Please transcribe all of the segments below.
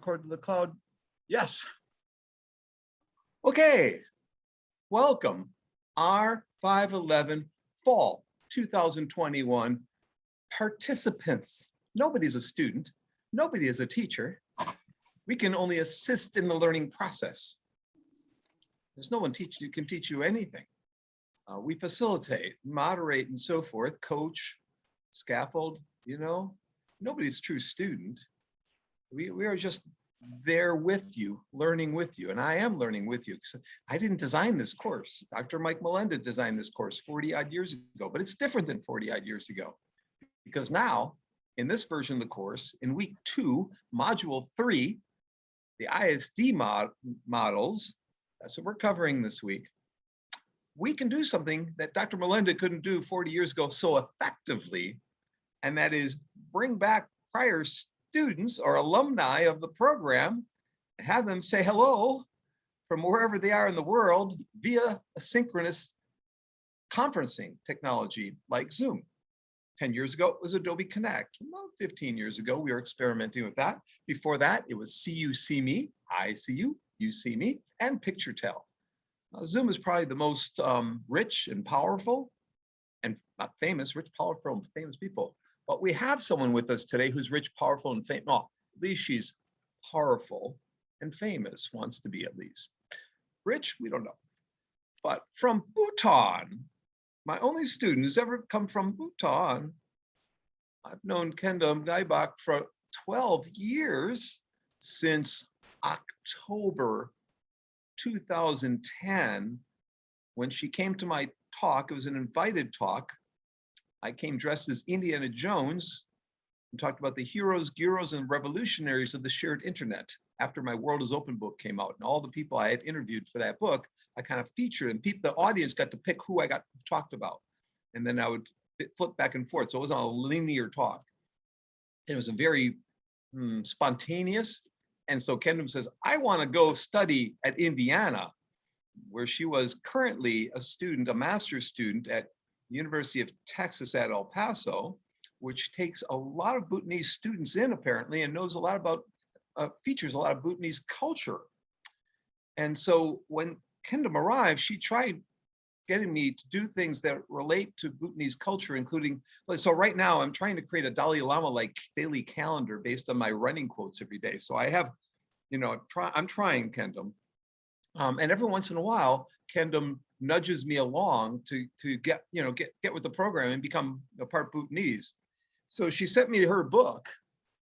record to the cloud? Yes. Okay, welcome R511 Fall 2021 participants. Nobody's a student, nobody is a teacher. We can only assist in the learning process. There's no one who can teach you anything. We facilitate, moderate, and so forth, coach, scaffold, nobody's true student. We are just there with you, learning with you. And I am learning with you. I didn't design this course. Dr. Mike Melenda designed this course 40 odd years ago, but it's different than 40 odd years ago. Because now, in this version of the course, in week 2, module 3, the ISD models, that's what we're covering this week, we can do something that Dr. Melenda couldn't do 40 years ago so effectively, and that is bring back prior students or alumni of the program, have them say hello from wherever they are in the world via asynchronous conferencing technology like Zoom. 10 years ago, it was Adobe Connect. About 15 years ago, we were experimenting with that. Before that, it was see you, see me, I see you, you see me, and picture tell. Zoom is probably the most rich and powerful, and not famous, rich, powerful, and famous people. But we have someone with us today who's rich, powerful, and famous. Well, at least she's powerful and famous, wants to be at least. Rich, we don't know. But from Bhutan, my only student who's ever come from Bhutan. I've known Khendum Gyabak for 12 years, since October 2010, when she came to my talk. It was an invited talk. I came dressed as Indiana Jones and talked about the heroes, gyros, and revolutionaries of the shared internet after my World is Open book came out. And all the people I had interviewed for that book, I kind of featured, and the audience got to pick who I got talked about. And then I would flip back and forth. So it wasn't a linear talk. It was a very spontaneous. And so Khendum says, I want to go study at Indiana, where she was currently a student, a master's student at University of Texas at El Paso, which takes a lot of Bhutanese students in apparently, and knows a lot about, features a lot of Bhutanese culture. And so when Khendum arrived, she tried getting me to do things that relate to Bhutanese culture, including, so right now I'm trying to create a Dalai Lama-like daily calendar based on my running quotes every day. So I have, I'm trying, Khendum. And every once in a while, Khendum nudges me along to get with the program and become a part Bhutanese. So she sent me her book,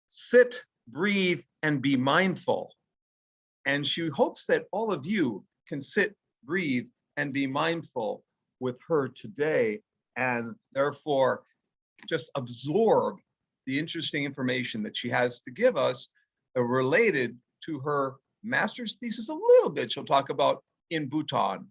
Sit, Breathe, and Be Mindful. And she hopes that all of you can sit, breathe, and be mindful with her today, and therefore just absorb the interesting information that she has to give us related to her master's thesis a little bit. She'll talk about in Bhutan,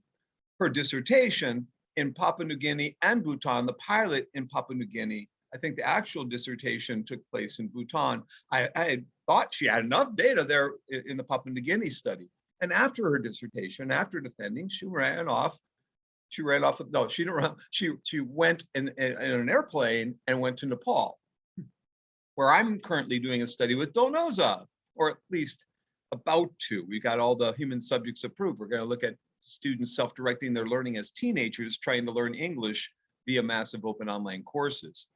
her dissertation in Papua New Guinea and Bhutan, the pilot in Papua New Guinea. I think the actual dissertation took place in Bhutan. I had thought she had enough data there in the Papua New Guinea study. And after her dissertation, after defending, she ran off. No, she didn't run. She went in an airplane and went to Nepal, where I'm currently doing a study with Donoza, or at least about to. We got all the human subjects approved. We're going to look at students self-directing their learning as teenagers, trying to learn English via massive open online courses.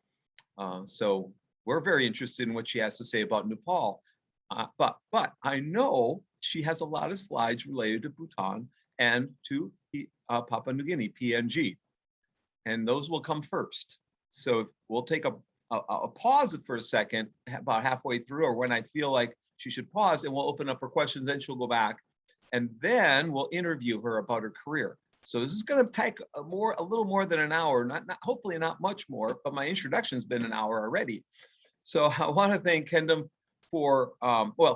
So we're very interested in what she has to say about Nepal. But I know she has a lot of slides related to Bhutan and to Papua New Guinea, PNG. And those will come first. So we'll take a pause for a second, about halfway through, or when I feel like she should pause, and we'll open up for questions, then she'll go back. And then we'll interview her about her career. So this is going to take a little more than an hour, hopefully not much more, but my introduction has been an hour already. So I want to thank Khendum for,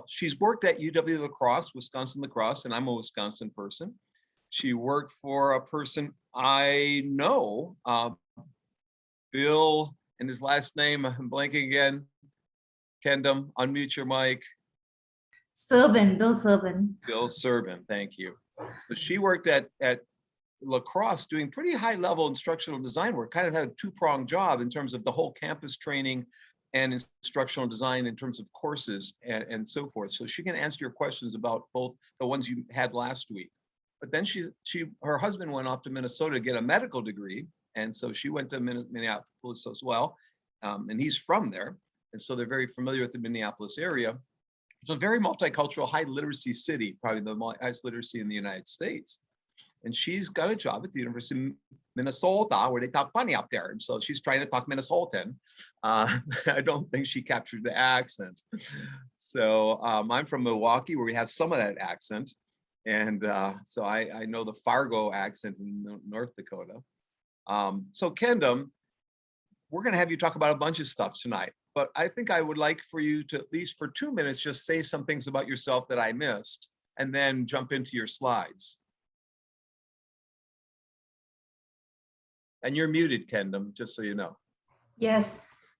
she's worked at UW La Crosse, Wisconsin La Crosse, and I'm a Wisconsin person. She worked for a person I know, Bill, and his last name, I'm blanking again. Khendum, unmute your mic. Bill Serban. Bill Serban, thank you. So she worked at La Crosse doing pretty high level instructional design work, kind of had a two-pronged job in terms of the whole campus training, and instructional design in terms of courses and so forth. So she can answer your questions about both the ones you had last week. But then her husband went off to Minnesota to get a medical degree. And so she went to Minneapolis as well. And he's from there. And so they're very familiar with the Minneapolis area. It's a very multicultural, high literacy city, probably the highest literacy in the United States. And she's got a job at the University of Minnesota where they talk funny up there. And so she's trying to talk Minnesotan. I don't think she captured the accent. So I'm from Milwaukee where we have some of that accent. And so I know the Fargo accent in North Dakota. So Khendum, we're going to have you talk about a bunch of stuff tonight, but I think I would like for you to, at least for 2 minutes, just say some things about yourself that I missed and then jump into your slides. And you're muted, Khendum, just so you know. Yes.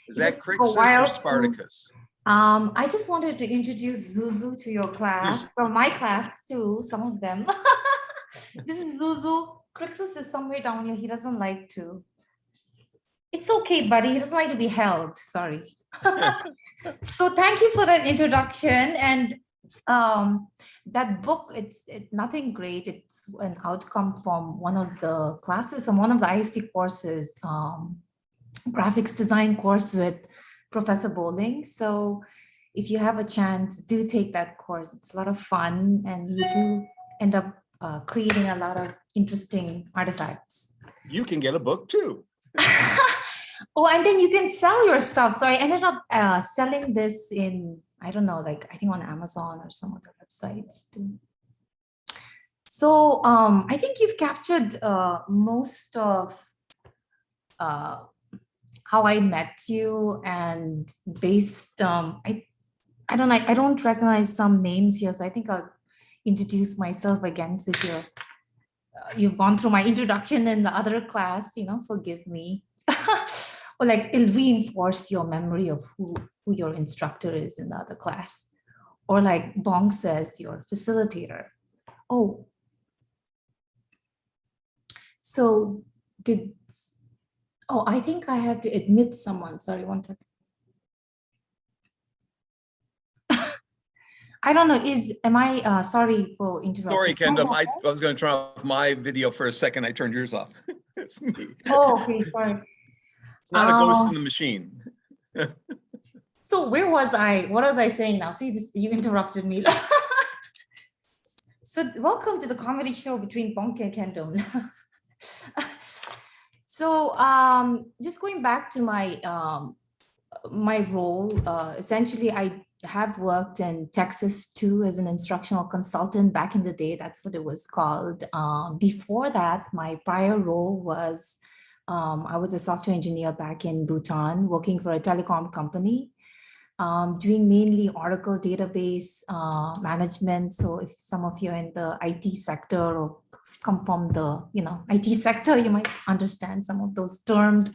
Is that Crixus or Spartacus? I just wanted to introduce Zuzu to your class, from my class too, some of them. This is Zuzu. Crixus is somewhere down here. He doesn't like to. It's okay, buddy. He doesn't like to be held. Sorry. So thank you for that introduction. And that book, it's nothing great. It's an outcome from one of the classes, from one of the IST courses, graphics design course with Professor Bowling. So if you have a chance, do take that course. It's a lot of fun, and you do end up creating a lot of interesting artifacts. You can get a book too. Oh, and then you can sell your stuff. So I ended up selling this in, I don't know, like I think on Amazon or some other websites too. So I think you've captured most of how I met you, and based I don't recognize some names here, so I think I'll introduce myself again. So if you've gone through my introduction in the other class, forgive me. Or like it'll reinforce your memory of who your instructor is in the other class. Or like Bonk says, your facilitator. Oh, so I think I have to admit someone. Sorry, one second. I don't know, sorry for interrupting. Sorry, Khendum, I was going to turn off my video for a second. I turned yours off. It's me. Oh, okay, sorry. It's not a ghost in the machine. So where was I? What was I saying now? See, you interrupted me. So welcome to the comedy show between Bonk and Khendum. So just going back to my my role, essentially I have worked in Texas too as an instructional consultant back in the day. That's what it was called. Before that, my prior role was I was a software engineer back in Bhutan, working for a telecom company, doing mainly Oracle database management. So if some of you are in the IT sector or come from the IT sector, you might understand some of those terms.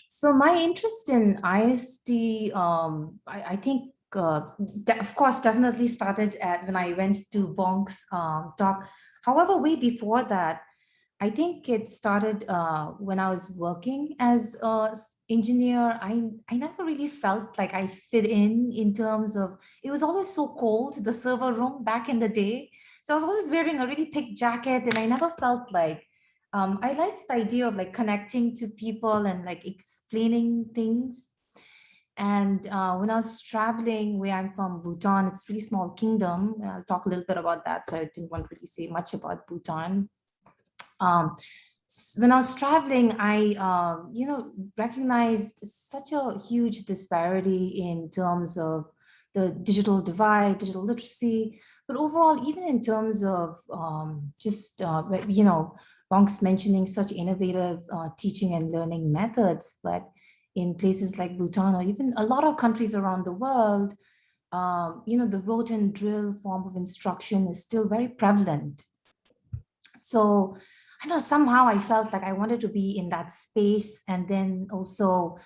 So my interest in ISD, I think, of course, definitely started when I went to Bonk's talk. However, way before that, I think it started when I was working as an engineer. I never really felt like I fit in terms of, it was always so cold, the server room back in the day. So I was always wearing a really thick jacket, and I never felt like, I liked the idea of like connecting to people and like explaining things. And when I was traveling, where I'm from, Bhutan, it's a really small kingdom. I'll talk a little bit about that. So I didn't want to really say much about Bhutan. When I was traveling, I, recognized such a huge disparity in terms of the digital divide, digital literacy, but overall, even in terms of Bonk's mentioning such innovative teaching and learning methods, but in places like Bhutan or even a lot of countries around the world, the rote and drill form of instruction is still very prevalent. So I know somehow I felt like I wanted to be in that space, and then also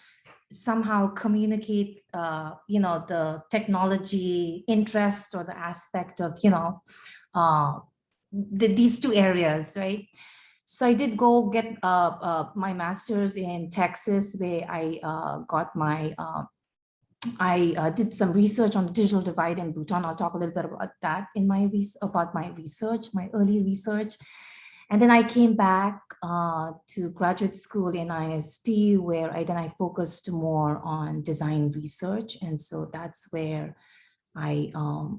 somehow communicate, the technology interest or the aspect of, these two areas, right? So I did go get my master's in Texas, where I got my, I did some research on the digital divide in Bhutan. I'll talk a little bit about that in my about my research, my early research. And then I came back to graduate school in IST, where I focused more on design research. And so that's where I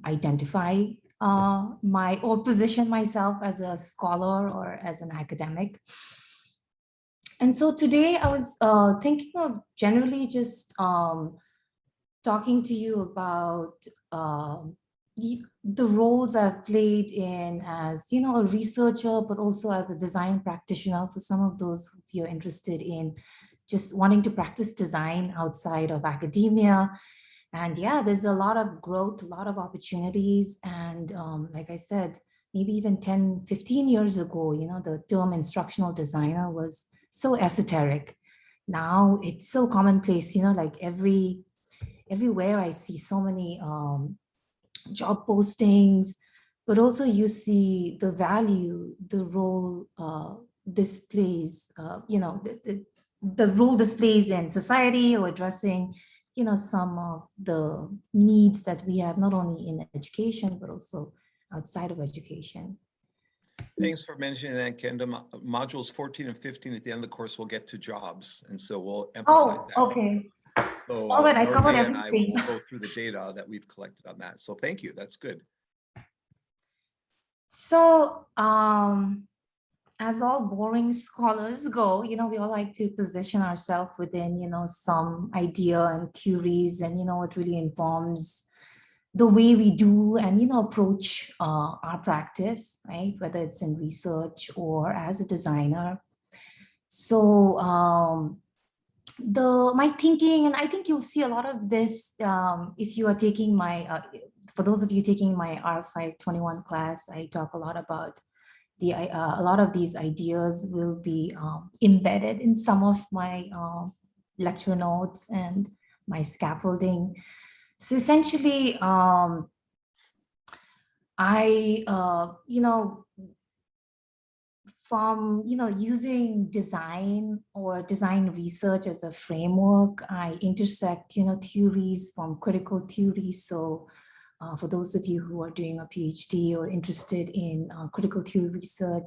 identify or position myself as a scholar or as an academic. And so today I was thinking of generally just talking to you about the roles I've played in as, a researcher, but also as a design practitioner for some of those who you're interested in just wanting to practice design outside of academia. And yeah, there's a lot of growth, a lot of opportunities. And like I said, maybe even 10, 15 years ago, the term instructional designer was so esoteric. Now it's so commonplace, like everywhere I see so many job postings, but also you see the value, the role this plays, the role this plays in society, or addressing, some of the needs that we have, not only in education, but also outside of education. Thanks for mentioning that, Khendum. Modules 14 and 15 at the end of the course will get to jobs, and so we'll emphasize that. Okay. So All right, I covered Norve and I everything. will go through the data that we've collected on that. So thank you. That's good. So as all boring scholars go, we all like to position ourselves within, some idea and theories, and, it really informs the way we do and, approach our practice, right? Whether it's in research or as a designer. So my thinking, and I think you'll see a lot of this if you are taking my, for those of you taking my R511 class, I talk a lot about a lot of these ideas will be embedded in some of my lecture notes and my scaffolding. So essentially, I, from using design or design research as a framework, I intersect theories from critical theory. So for those of you who are doing a PhD or interested in critical theory research,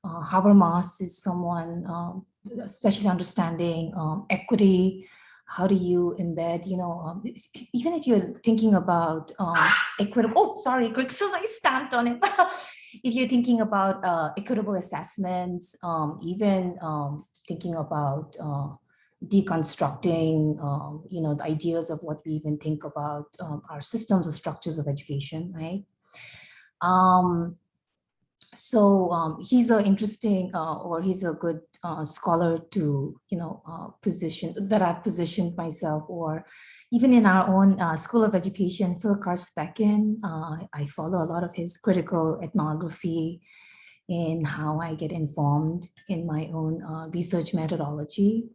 Habermas is someone, especially understanding equity. How do you embed, even if you're thinking about equitable, I stamped on it. If you're thinking about equitable assessments, even thinking about deconstructing, the ideas of what we even think about our systems or structures of education, right? So he's an interesting, or he's a good scholar to, position, that I've positioned myself, or even in our own School of Education, Phil Karspecken, I follow a lot of his critical ethnography in how I get informed in my own research methodology.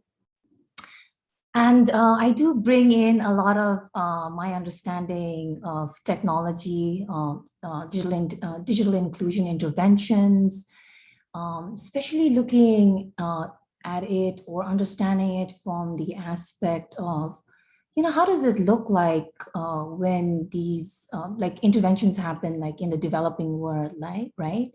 And I do bring in a lot of my understanding of technology, digital inclusion interventions, especially looking at it or understanding it from the aspect of, how does it look like when these like interventions happen, like in the developing world, right?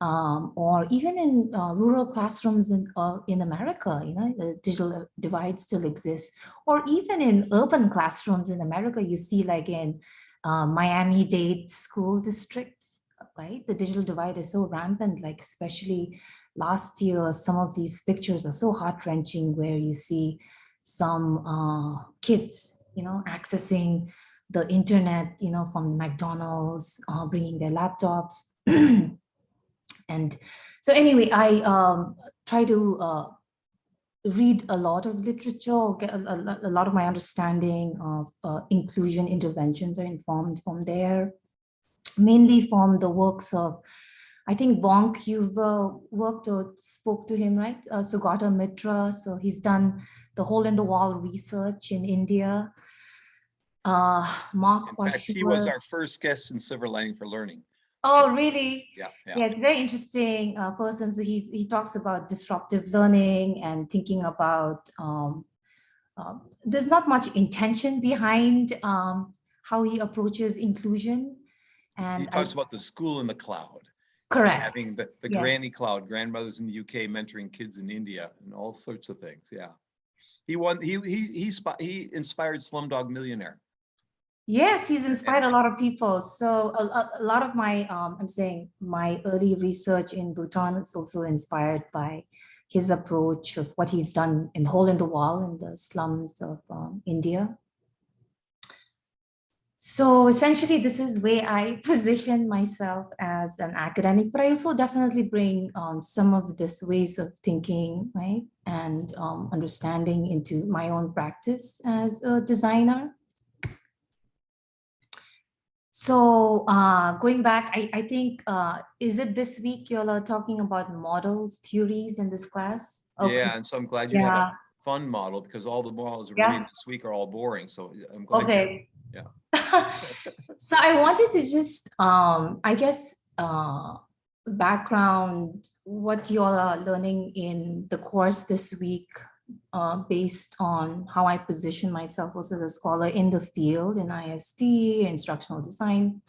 Or even in rural classrooms in America, the digital divide still exists. Or even in urban classrooms in America, you see like in Miami-Dade school districts, right? The digital divide is so rampant, like especially last year, some of these pictures are so heart-wrenching, where you see some kids, accessing the internet, from McDonald's, bringing their laptops. And so anyway, I try to read a lot of literature, get a lot of my understanding of inclusion interventions are informed from there, mainly from the works of, I think, Bonk, you've worked or spoke to him, right? Sugata Mitra. So he's done the hole in the wall research in India. Mark In fact, he was our first guest in Silver Lining for Learning. Oh, really? Yeah, yeah. Yeah, it's a very interesting person. So he talks about disruptive learning and thinking about there's not much intention behind how he approaches inclusion. He And I talks about the school in the cloud, correct. having the Yes. granny cloud, grandmothers in the UK mentoring kids in India, and all sorts of things. Yeah, he won. He inspired Slumdog Millionaire. Yes, he's And inspired a lot of people. So a lot of my, I'm saying my early research in Bhutan is also inspired by his approach of what he's done in Hole in the Wall in the slums of India. So essentially, this is where I position myself as an academic, but I also definitely bring some of this ways of thinking, right, and understanding into my own practice as a designer. So going back, I think, is it this week you all are talking about models, theories in this class? Okay. yeah, and so I'm glad you have Yeah. a fun model because all the models we're reading Yeah. this week are all boring. So I'm glad. Okay. Yeah. So I wanted to just, I guess, background what you all are learning in the course this week, based on how I position myself also as a scholar in the field in ISD, instructional design.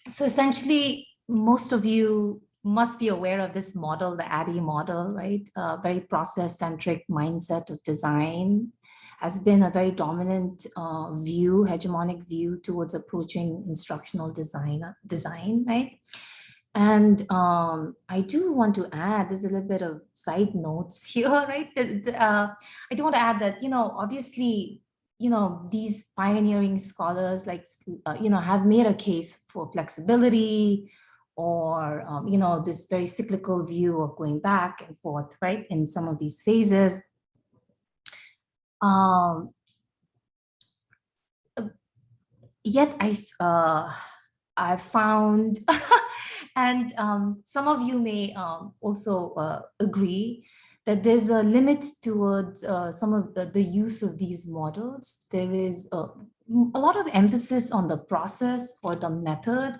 So essentially, most of you must be aware of this model, the ADDIE model, right? A very process-centric mindset of design has been a very dominant view, hegemonic view towards approaching instructional design, right? And I do want to add, there's a little bit of side notes here, right? I do want to add that, obviously, these pioneering scholars like, have made a case for flexibility or, this very cyclical view of going back and forth, right? In some of these phases. Yet I've found, and some of you may also agree that there's a limit towards some of the use of these models. There is a lot of emphasis on the process or the method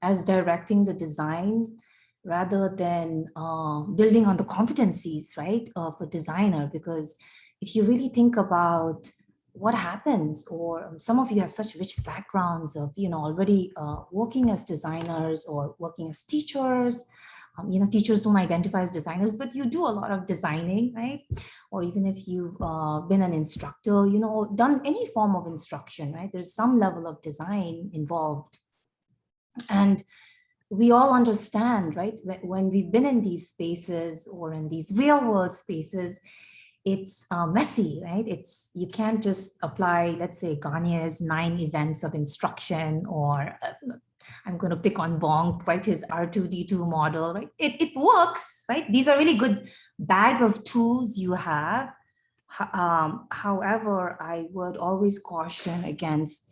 as directing the design rather than building on the competencies, right, of a designer. Because if you really think about what happens, or some of you have such rich backgrounds of already working as designers or working as teachers. Teachers don't identify as designers, but you do a lot of designing, right? Or even if you've been an instructor, done any form of instruction, right? There's some level of design involved. And we all understand, right, when we've been in these spaces or in these real world spaces, it's messy, right? You can't just apply, let's say, Gagne's 9 events of instruction, or I'm going to pick on Bonk, right? His R2D2 model, right? It works, right? These are really good bag of tools you have. However, I would always caution against,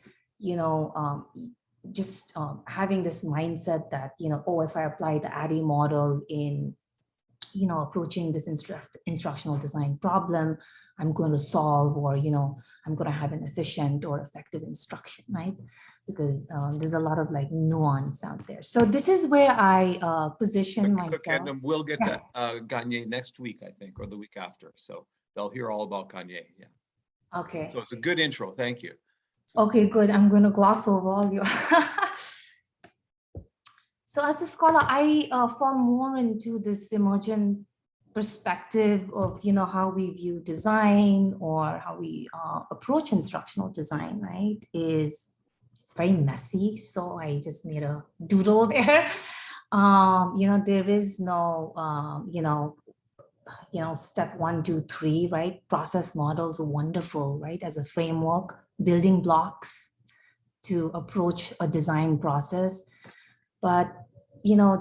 just having this mindset that, oh, if I apply the ADDIE model in approaching this instructional design problem, I'm going to solve, or, I'm going to have an efficient or effective instruction, right? Because there's a lot of like nuance out there. So this is where I position myself. Khendum, we'll get to Gagne next week, I think, or the week after. So they'll hear all about Gagne. Yeah. Okay. So it's a good intro. Thank you. Okay, good. I'm going to gloss over all your. So as a scholar, I fall more into this emergent perspective of, how we view design or how we approach instructional design, right? It's very messy. So I just made a doodle there. There is no, step 1, 2, 3, right? Process models are wonderful, right? As a framework, building blocks to approach a design process. But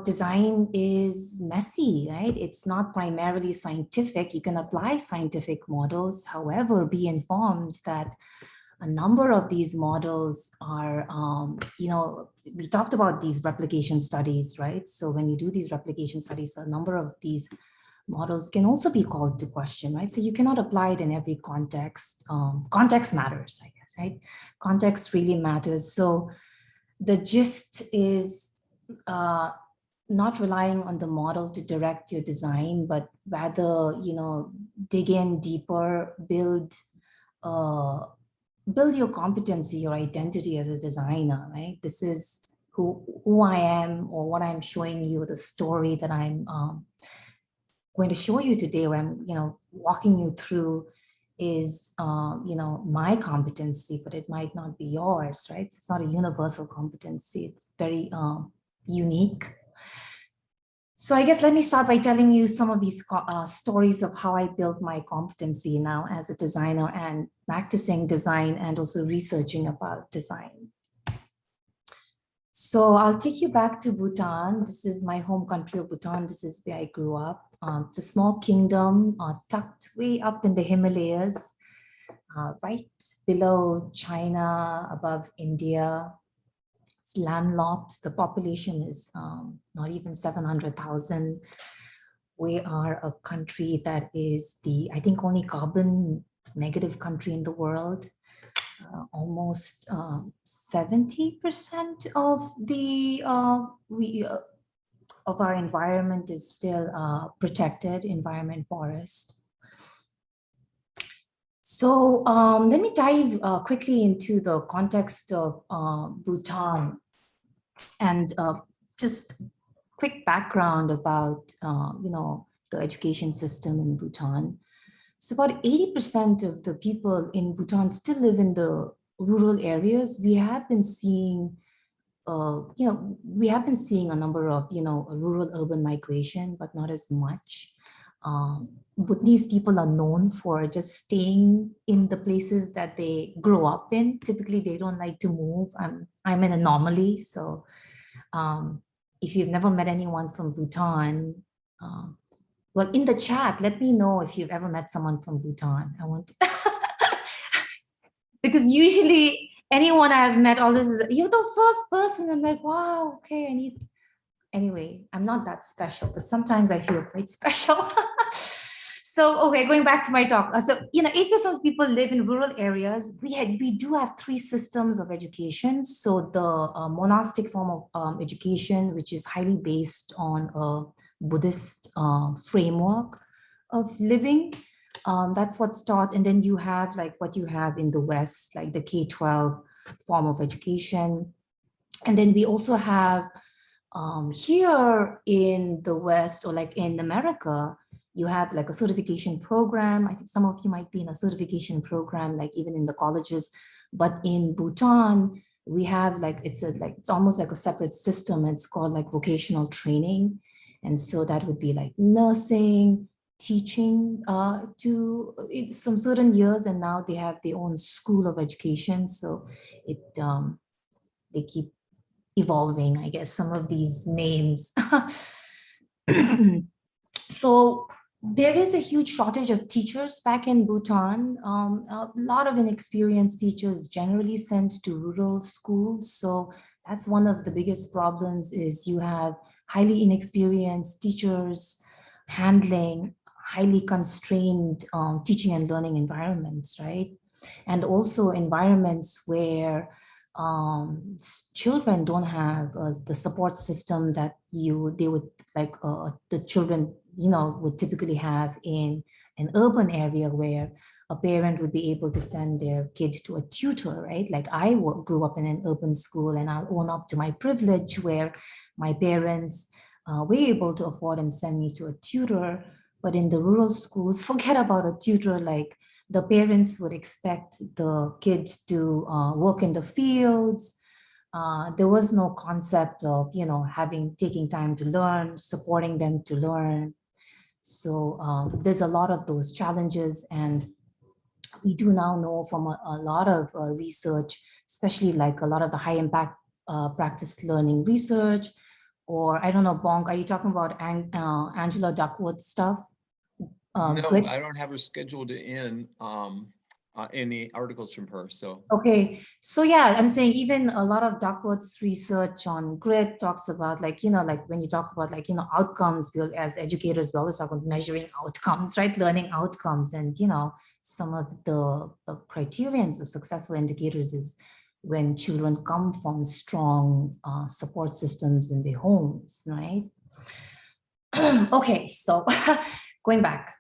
design is messy, right? It's not primarily scientific. You can apply scientific models, however, be informed that a number of these models are, we talked about these replication studies, right? So when you do these replication studies, a number of these models can also be called to question, right? So you cannot apply it in every context. Context matters, I guess, right? Context really matters. So the gist is, not relying on the model to direct your design, but rather, dig in deeper, build your competency, your identity as a designer, right? This is who I am, or what I'm showing you, the story that I'm going to show you today, where I'm, walking you through is, my competency, but it might not be yours, right? It's not a universal competency. It's very unique. So I guess let me start by telling you some of these stories of how I built my competency now as a designer and practicing design and also researching about design. So I'll take you back to Bhutan. This is my home country of Bhutan. This is where I grew up. It's a small kingdom tucked way up in the Himalayas, right below China, above India. It's landlocked. The population is not even 700,000. We are a country that is I think, only carbon negative country in the world. Almost 70% of of our environment is still protected environment, forest. So let me dive quickly into the context of Bhutan, and just quick background about the education system in Bhutan. So about 80% of the people in Bhutan still live in the rural areas. We have been seeing, a number of, rural-urban migration, but not as much. Bhutanese people are known for just staying in the places that they grow up in. Typically, they don't like to move. I'm an anomaly. So if you've never met anyone from Bhutan, well, in the chat, let me know if you've ever met someone from Bhutan. I want to because usually anyone I've met, all this is, you're the first person. I'm like, wow, okay, anyway, I'm not that special, but sometimes I feel quite special. So, okay, going back to my talk. 8% of people live in rural areas. We do have 3 systems of education. So the monastic form of education, which is highly based on a Buddhist framework of living. That's what's taught. And then you have like what you have in the West, like the K-12 form of education. And then we also have here in the West, or like in America, you have like a certification program. I think some of you might be in a certification program, like even in the colleges. But in Bhutan, we have like, it's almost like a separate system. It's called like vocational training. And so that would be like nursing, teaching to some certain years. And now they have their own school of education. So they keep evolving, I guess, some of these names. So there is a huge shortage of teachers back in Bhutan. A lot of inexperienced teachers generally sent to rural schools. So that's one of the biggest problems, is you have highly inexperienced teachers handling highly constrained teaching and learning environments, right? And also environments where children don't have the support system that they would like the children would typically have in an urban area, where a parent would be able to send their kid to a tutor, right? Like I grew up in an urban school, and I'll own up to my privilege, where my parents were able to afford and send me to a tutor. But in the rural schools, forget about a tutor. Like the parents would expect the kids to work in the fields. There was no concept of, taking time to learn, supporting them to learn. So there's a lot of those challenges. And we do now know from a lot of research, especially like a lot of the high impact practice learning research, or I don't know, Bonk, are you talking about Angela Duckworth stuff? No, I don't have her scheduled in any articles from her. So okay, so yeah, I'm saying even a lot of Duckworth's research on grit talks about like when you talk about like outcomes, as educators we always talk about measuring outcomes, right? Learning outcomes, and some of the criterions of successful indicators is when children come from strong support systems in their homes, right? Okay, so going back,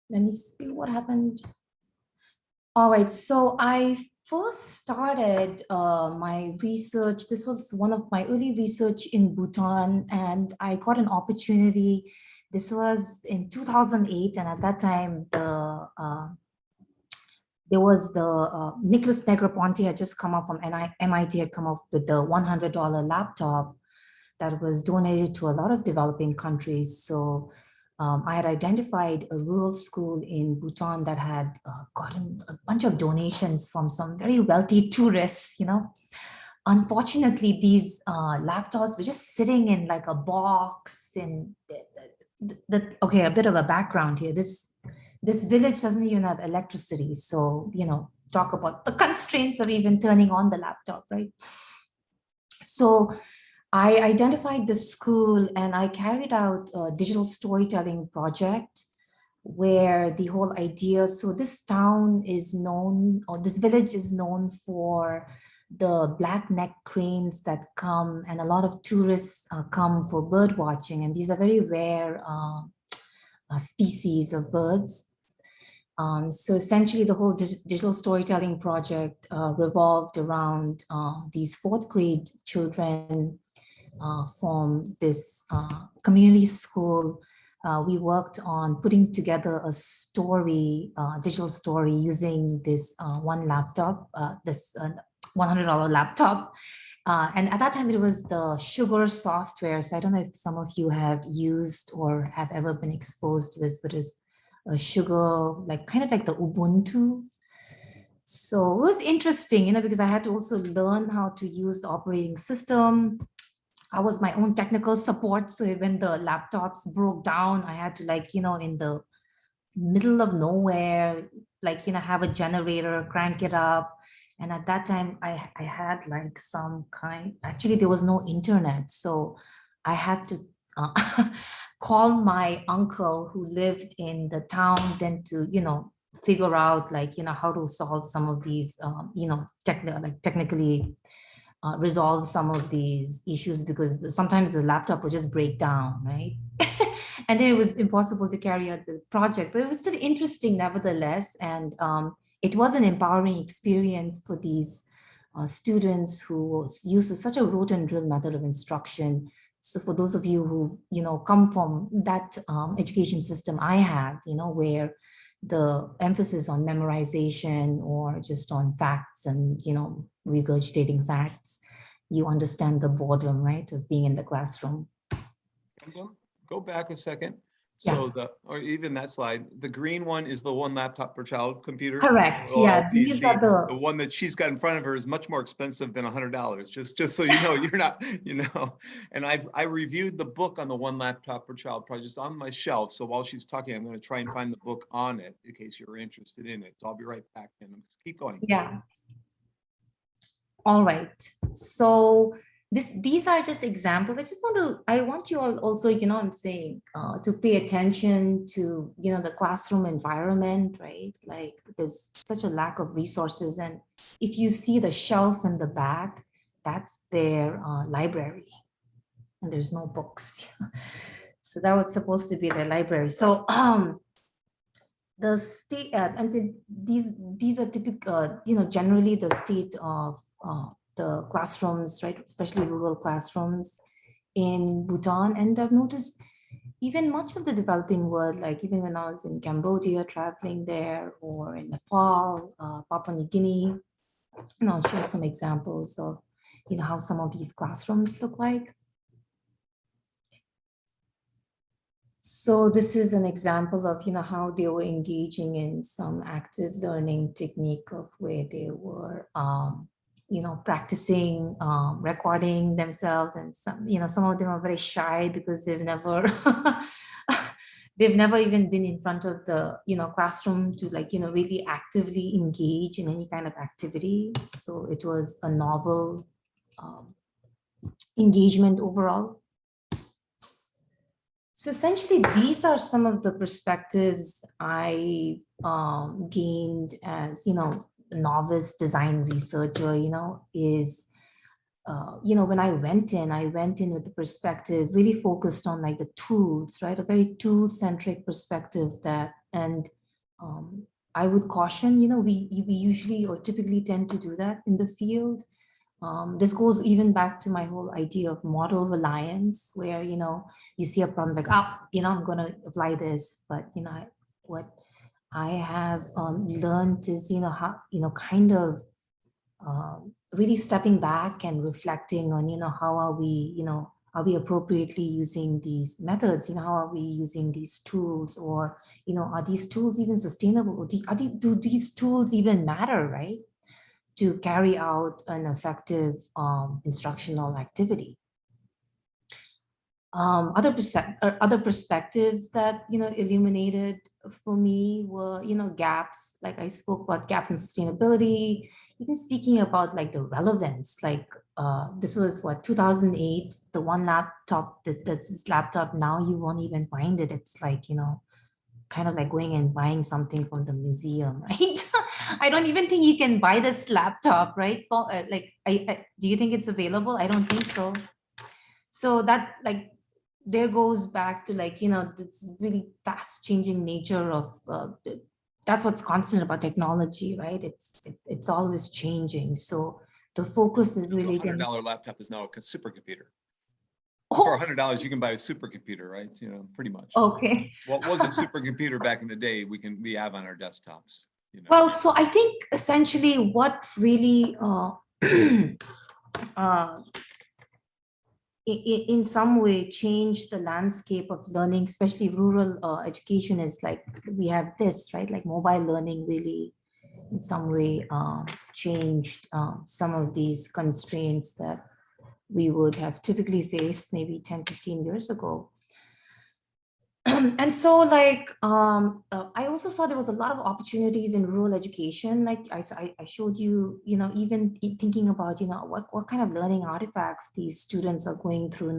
let me see what happened. All right, so I first started my research. This was one of my early research in Bhutan, and I got an opportunity. This was in 2008, and at that time, there was the Nicholas Negroponte had just come up from MIT, had come up with the $100 laptop that was donated to a lot of developing countries. So I had identified a rural school in Bhutan that had gotten a bunch of donations from some very wealthy tourists, you know. Unfortunately, these laptops were just sitting in like a box. And okay, a bit of a background here. This village doesn't even have electricity. So, you know, talk about the constraints of even turning on the laptop, right? So I identified this school and I carried out a digital storytelling project where the whole idea, so this town is known, or this village is known for the black neck cranes that come, and a lot of tourists come for bird watching, and these are very rare species of birds. So essentially the whole digital storytelling project revolved around these fourth grade children from this community school. We worked on putting together a story, digital story, using this one laptop, this $100 laptop. And at that time, it was the Sugar software. So I don't know if some of you have used or have ever been exposed to this, but it's a Sugar, like kind of like the Ubuntu. So it was interesting, you know, because I had to also learn how to use the operating system. I was my own technical support. So when the laptops broke down, I had to, like, you know, in the middle of nowhere, like, you know, have a generator, crank it up. And at that time, I had like some kind, actually there was no internet. So I had to call my uncle who lived in the town then to, you know, figure out, like, you know, how to solve some of these, you know, technically resolve some of these issues, because sometimes the laptop would just break down, right? And then it was impossible to carry out the project, but it was still interesting nevertheless. And it was an empowering experience for these students who was used to such a rote and drill method of instruction. So for those of you who, you know, come from that education system I have, you know, where the emphasis on memorization or just on facts and, you know, regurgitating facts, you understand the boredom, right, of being in the classroom. Go back a second. Yeah. So or even that slide, the green one is the one laptop per child computer. Correct. Yeah. These are The one that she's got in front of her is much more expensive than $100. Just so you know, you're not, you know. And I reviewed the book on the one laptop per child project. It's on my shelf. So while she's talking, I'm going to try and find the book on it in case you're interested in it. So I'll be right back. And keep going. Yeah. All right. So these are just examples. I want you all also, you know, I'm saying to pay attention to, you know, the classroom environment, right? Like there's such a lack of resources. And if you see the shelf in the back, that's their library, and there's no books. So that was supposed to be their library. So the state, I'm saying these are typical, you know, generally the state of the classrooms, right, especially rural classrooms in Bhutan. And I've noticed even much of the developing world, like even when I was in Cambodia traveling there, or in Nepal, Papua New Guinea, and I'll share some examples of, you know, how some of these classrooms look like. So this is an example of, you know, how they were engaging in some active learning technique of where they were, you know, practicing recording themselves. And some, you know, some of them are very shy because they've never they've never even been in front of the, you know, classroom to, like, you know, really actively engage in any kind of activity. So it was a novel engagement overall. So essentially, these are some of the perspectives I gained as, you know, novice design researcher, is, when I went in with the perspective really focused on like the tools, right? A very tool-centric perspective and I would caution, we usually or typically tend to do that in the field. This goes even back to my whole idea of model reliance, where, you see a problem like, I'm going to apply this, but, what I have learned is, how, kind of really stepping back and reflecting on, how are we appropriately using these methods? How are we using these tools? Or, are these tools even sustainable? Or do these tools even matter, right? To carry out an effective instructional activity. Other perspectives that illuminated for me were gaps, like I spoke about gaps in sustainability, even speaking about like the relevance, like this was what, 2008, the one laptop that's this laptop now you won't even find it. It's like kind of like going and buying something from the museum, right? I don't even think you can buy this laptop, right? Like do you think it's available? I don't think so. So that, like, there goes back to like this really fast changing nature of that's what's constant about technology, right? It's always changing. So the focus is really a $100 laptop is now a supercomputer. Oh, For $100 you can buy a supercomputer, right? Pretty much. okay. What was a supercomputer back in the day? We have on our desktops. Well, so I think essentially what really in some way change the landscape of learning, especially rural education, is like we have this, right? Like mobile learning really in some way changed some of these constraints that we would have typically faced maybe 10, 15 years ago. And so like I also saw there was a lot of opportunities in rural education. Like I showed you, even thinking about, what kind of learning artifacts these students are going through.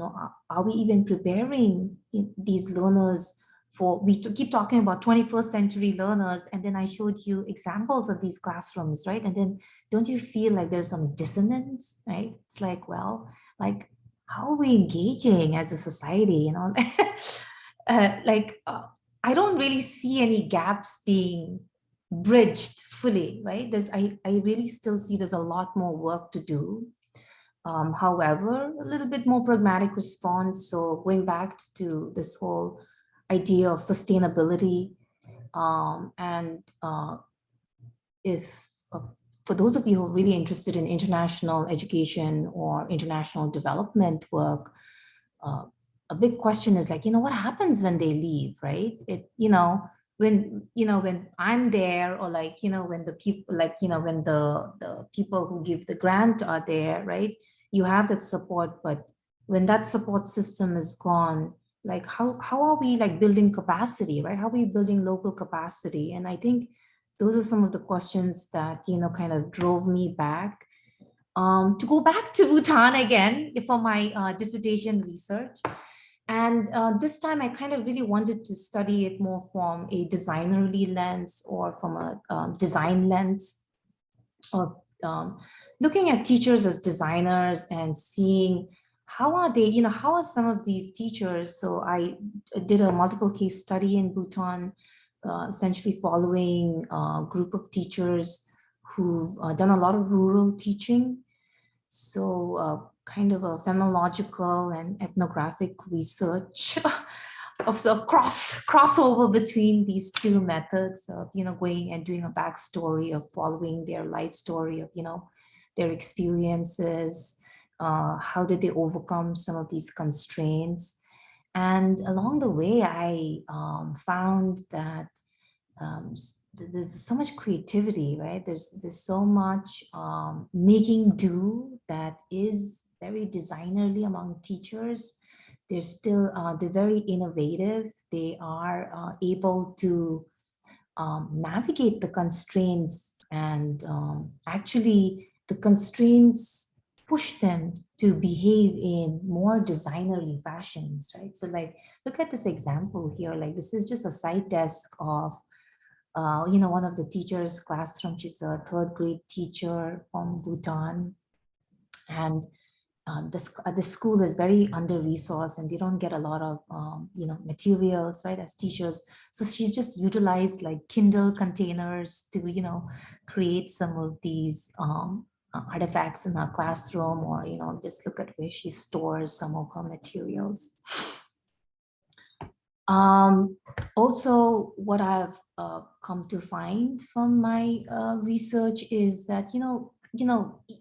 Are we even preparing these learners for, we keep talking about 21st century learners, and then I showed you examples of these classrooms, right? And then don't you feel like there's some dissonance, right? It's like, well, like, how are we engaging as a society, I don't really see any gaps being bridged fully, right? I really still see there's a lot more work to do. However, a little bit more pragmatic response. So going back to this whole idea of sustainability, and if for those of you who are really interested in international education or international development work, a big question is like, what happens when they leave, right? When I'm there, or like, when the people, like, when the people who give the grant are there, right? You have that support, but when that support system is gone, like how are we like building capacity, right? How are we building local capacity? And I think those are some of the questions that, kind of drove me back to go back to Bhutan again for my dissertation research. And this time I kind of really wanted to study it more from a designerly lens, or from a design lens, of looking at teachers as designers and seeing how are they, how are some of these teachers. So I did a multiple case study in Bhutan, essentially following a group of teachers who've done a lot of rural teaching. So kind of a phenomenological and ethnographic research of sort of crossover between these two methods of, going and doing a backstory of following their life story of, their experiences, how did they overcome some of these constraints. And along the way, I found that there's so much creativity, right? There's so much making do that is very designerly among teachers. They're still they're very innovative. They are able to navigate the constraints, and actually the constraints push them to behave in more designerly fashions, right? So like, look at this example here. Like, this is just a side desk of one of the teachers' classroom. She's a third grade teacher from Bhutan, and the school is very under-resourced and they don't get a lot of materials, right, as teachers. So she's just utilized like Kindle containers to create some of these artifacts in her classroom, or just look at where she stores some of her materials. Also, what I've come to find from my research is that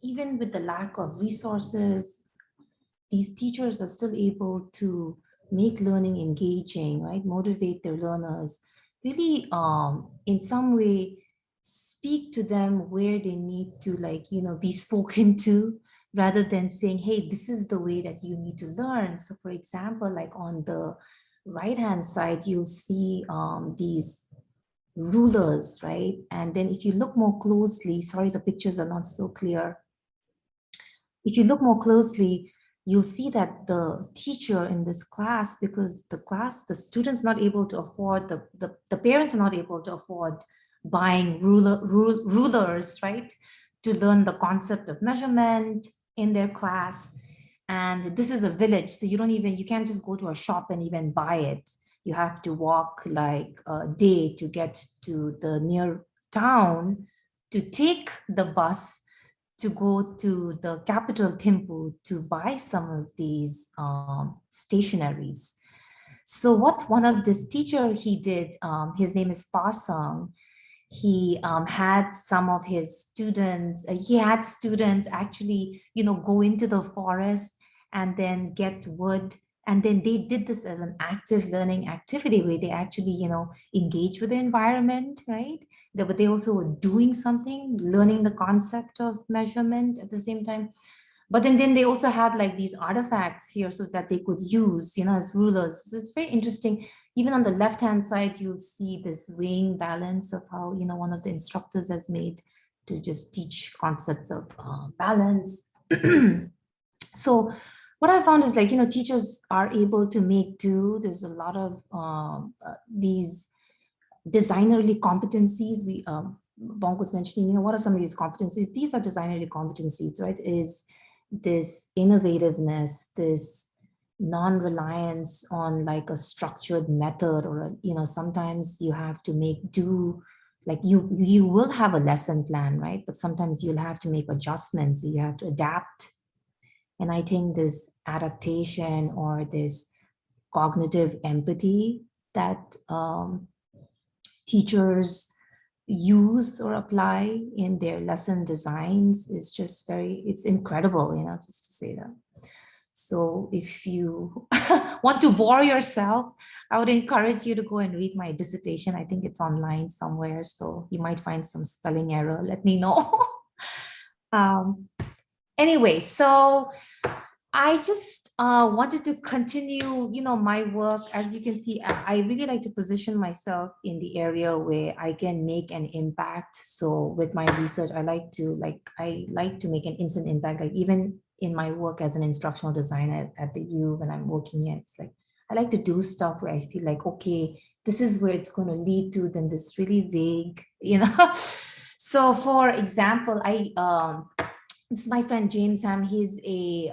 even with the lack of resources, these teachers are still able to make learning engaging, right? Motivate their learners, really in some way speak to them where they need to be spoken to, rather than saying, hey, this is the way that you need to learn. So for example, like on the right hand side, you'll see these rulers, right? And then if you look more closely, sorry, the pictures are not so clear. If you look more closely, you'll see that the teacher in this class, because the students not able to afford, the parents are not able to afford buying rulers, right? To learn the concept of measurement in their class. And this is a village, so you can't just go to a shop and even buy it. You have to walk like a day to get to the near town, to take the bus to go to the capital Thimphu to buy some of these stationaries. So what one of this teacher he did, his name is Pasang, he had some of his students, he had students actually, go into the forest and then get wood. And then they did this as an active learning activity where they actually, engage with the environment, right? But they also were doing something, learning the concept of measurement at the same time. But then they also had like these artifacts here so that they could use, as rulers. So it's very interesting. Even on the left-hand side, you'll see this weighing balance of how, one of the instructors has made to just teach concepts of balance. So what I found is teachers are able to make do. There's a lot of these designerly competencies. Bonk was mentioning, what are some of these competencies? These are designerly competencies, right? Is this innovativeness, this non-reliance on like a structured method, or sometimes you have to make do. Like you will have a lesson plan, right? But sometimes you'll have to make adjustments, so you have to adapt. And I think this adaptation or this cognitive empathy that teachers use or apply in their lesson designs is just it's incredible, just to say that. So if you want to bore yourself, I would encourage you to go and read my dissertation. I think it's online somewhere, so you might find some spelling error. Let me know. Anyway, so I just wanted to continue, my work. As you can see, I really like to position myself in the area where I can make an impact. So with my research, I like to make an instant impact. Like even in my work as an instructional designer at the U, when I'm working here, it's like I like to do stuff where I feel like, okay, this is where it's going to lead to. Then this really vague, So for example, it's my friend James Ham. He's a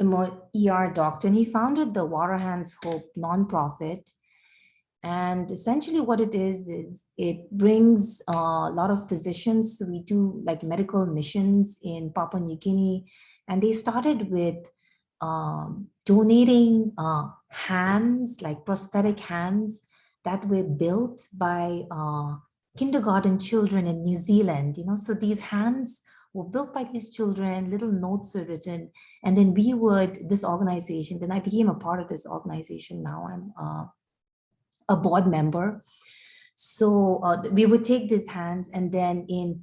ER doctor, and he founded the Water Hands Hope nonprofit. And essentially what it is it brings a lot of physicians. So we do like medical missions in Papua New Guinea, and they started with donating hands, like prosthetic hands that were built by kindergarten children in New Zealand. So these hands were built by these children, little notes were written, and then this organization, then I became a part of this organization. Now I'm a board member. So we would take these hands, and then in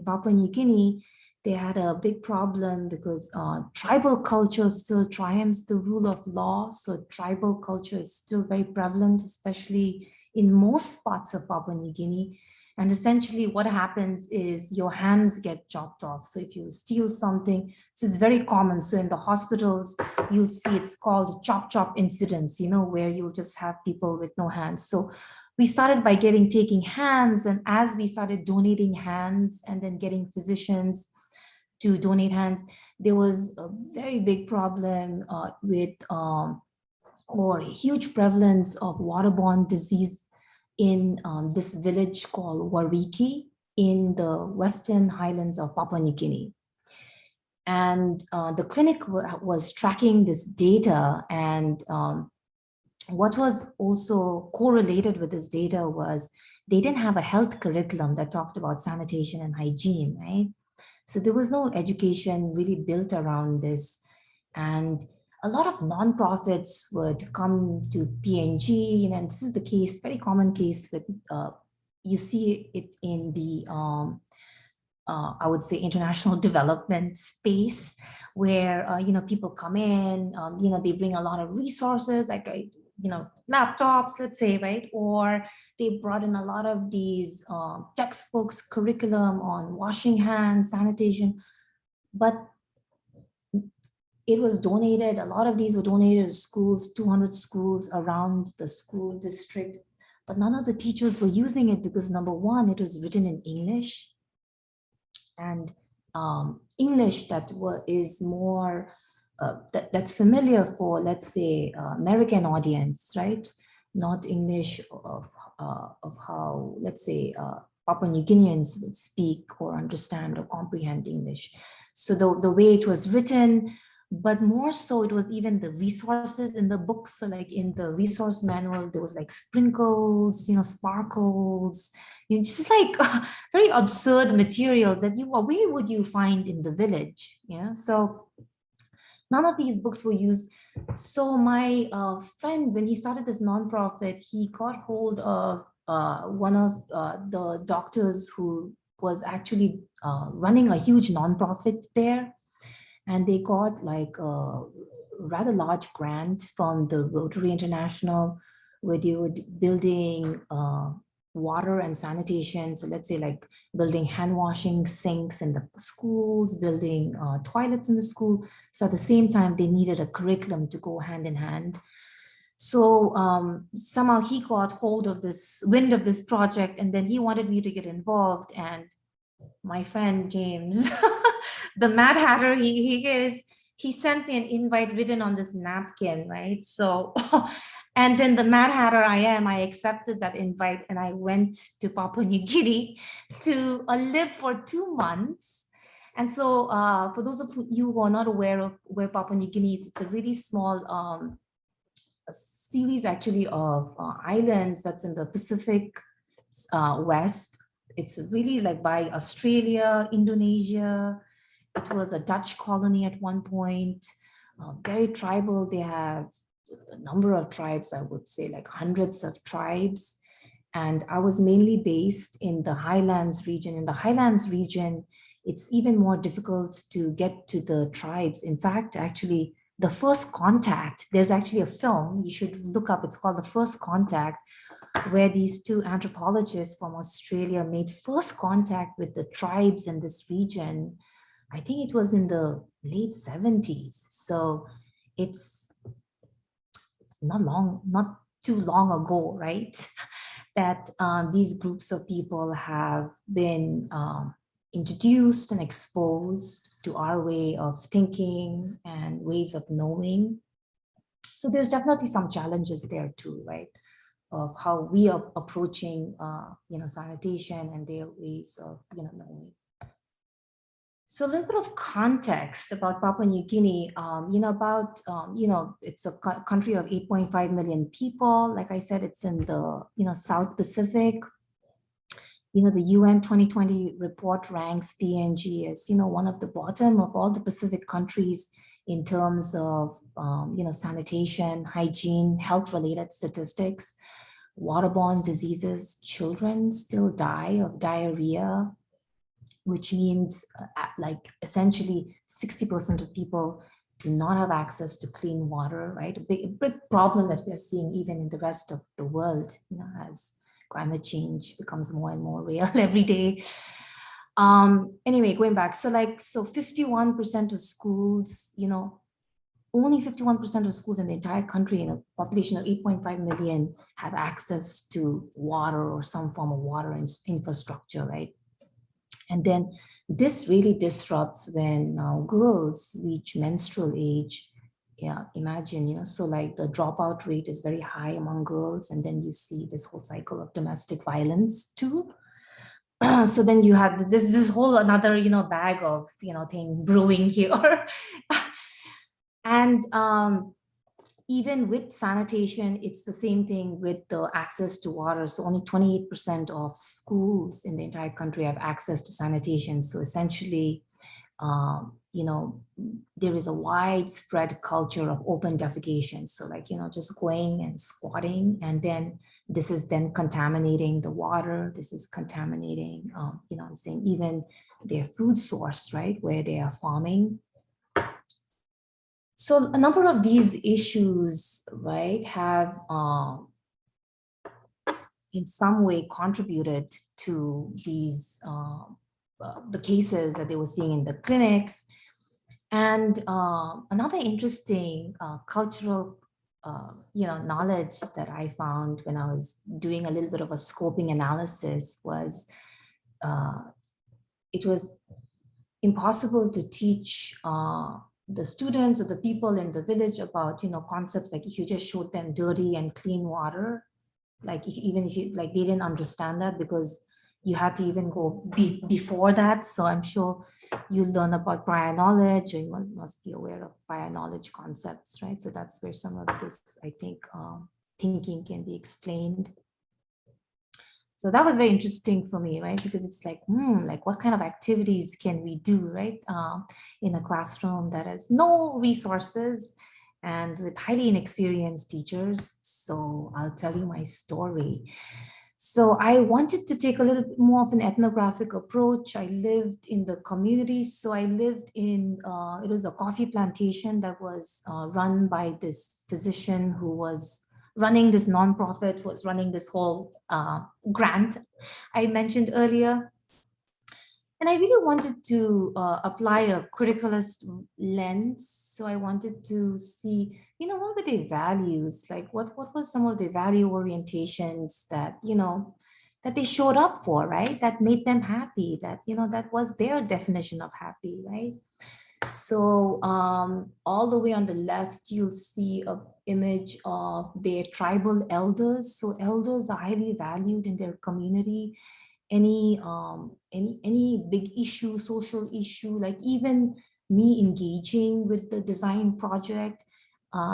Papua New Guinea, they had a big problem because tribal culture still triumphs the rule of law. So tribal culture is still very prevalent, especially in most parts of Papua New Guinea. And essentially what happens is your hands get chopped off. So if you steal something, so it's very common. So in the hospitals, you'll see it's called chop incidents, where you'll just have people with no hands. So we started by taking hands, and as we started donating hands and then getting physicians to donate hands, there was a very big problem with or a huge prevalence of waterborne disease in this village called Wariki in the Western Highlands of Papua New Guinea. And the clinic was tracking this data, and what was also correlated with this data was they didn't have a health curriculum that talked about sanitation and hygiene, right? So there was no education really built around this. And a lot of nonprofits would come to PNG, and this is the case, very common case with, you see it in the, I would say, international development space, where people come in, they bring a lot of resources, like laptops, let's say, right? Or they brought in a lot of these textbooks, curriculum on washing hands, sanitation, but it was donated. A lot of these were donated to schools, 200 schools around the school district, but none of the teachers were using it because, number one, it was written in English, and English that is more that's familiar for, let's say, American audience, right? Not English of how, let's say, Papua New Guineans would speak or understand or comprehend English. So the way it was written, but more so it was even the resources in the books. So like in the resource manual, there was like sprinkles, sparkles, just like very absurd materials that where would you find in the village? So none of these books were used. So my friend, when he started this nonprofit, he got hold of one of the doctors who was actually running a huge nonprofit there. And they got like a rather large grant from the Rotary International, where they were building water and sanitation. So let's say like building hand washing sinks in the schools, building toilets in the school. So at the same time, they needed a curriculum to go hand in hand. So somehow he got hold of this wind of this project, and then he wanted me to get involved. And my friend James, the Mad Hatter he is, he sent me an invite written on this napkin, right? So, and then the Mad Hatter I accepted that invite, and I went to Papua New Guinea to live for 2 months. And so for those of you who are not aware of where Papua New Guinea is, it's a really small a series actually of islands that's in the Pacific West. It's really like by Australia, Indonesia. It was a Dutch colony at one point, very tribal. They have a number of tribes, I would say like hundreds of tribes. And I was mainly based in the Highlands region. In the Highlands region, it's even more difficult to get to the tribes. In fact, actually, the first contact, there's actually a film you should look up. It's called The First Contact, where these two anthropologists from Australia made first contact with the tribes in this region. I think it was in the late 70s. So it's not too long ago, right? That these groups of people have been introduced and exposed to our way of thinking and ways of knowing. So there's definitely some challenges there too, right? Of how we are approaching, sanitation and their ways of, knowing. So a little bit of context about Papua New Guinea, it's a country of 8.5 million people. Like I said, it's in the, South Pacific. The UN 2020 report ranks PNG as, one of the bottom of all the Pacific countries in terms of, sanitation, hygiene, health-related statistics, waterborne diseases. Children still die of diarrhea, which means like essentially 60% of people do not have access to clean water, right? A big problem that we are seeing even in the rest of the world, as climate change becomes more and more real every day. Anyway, going back, so 51% of schools, only 51% of schools in the entire country in a population of 8.5 million have access to water or some form of water infrastructure, right? And then this really disrupts when girls reach menstrual age. Yeah, imagine, so like the dropout rate is very high among girls, and then you see this whole cycle of domestic violence too. So then you have this whole another bag of thing brewing here. And even with sanitation, it's the same thing with the access to water. So only 28% of schools in the entire country have access to sanitation. So essentially, there is a widespread culture of open defecation. So like, just going and squatting, and then this is then contaminating the water. This is contaminating, I'm saying even their food source, right, where they are farming. So a number of these issues, right, have in some way contributed to these the cases that they were seeing in the clinics. And another interesting cultural knowledge that I found when I was doing a little bit of a scoping analysis was it was impossible to teach the students or the people in the village about concepts like if you just showed them dirty and clean water, like even if you like they didn't understand that, because you had to even go before that. So I'm sure you learn about prior knowledge, or you must be aware of prior knowledge concepts, right? So that's where some of this, I think, thinking can be explained. So that was very interesting for me, right? Because it's like, like what kind of activities can we do, right? In a classroom that has no resources and with highly inexperienced teachers. So I'll tell you my story. So I wanted to take a little bit more of an ethnographic approach. I lived in the community. So I lived in, it was a coffee plantation that was run by this physician who was running this nonprofit, was running this whole grant I mentioned earlier. And I really wanted to apply a criticalist lens. So I wanted to see, what were their values? Like what were some of the value orientations that, that they showed up for, right? That made them happy, that, that was their definition of happy, right? So all the way on the left, you'll see an image of their tribal elders. So elders are highly valued in their community. Any big issue, social issue, like even me engaging with the design project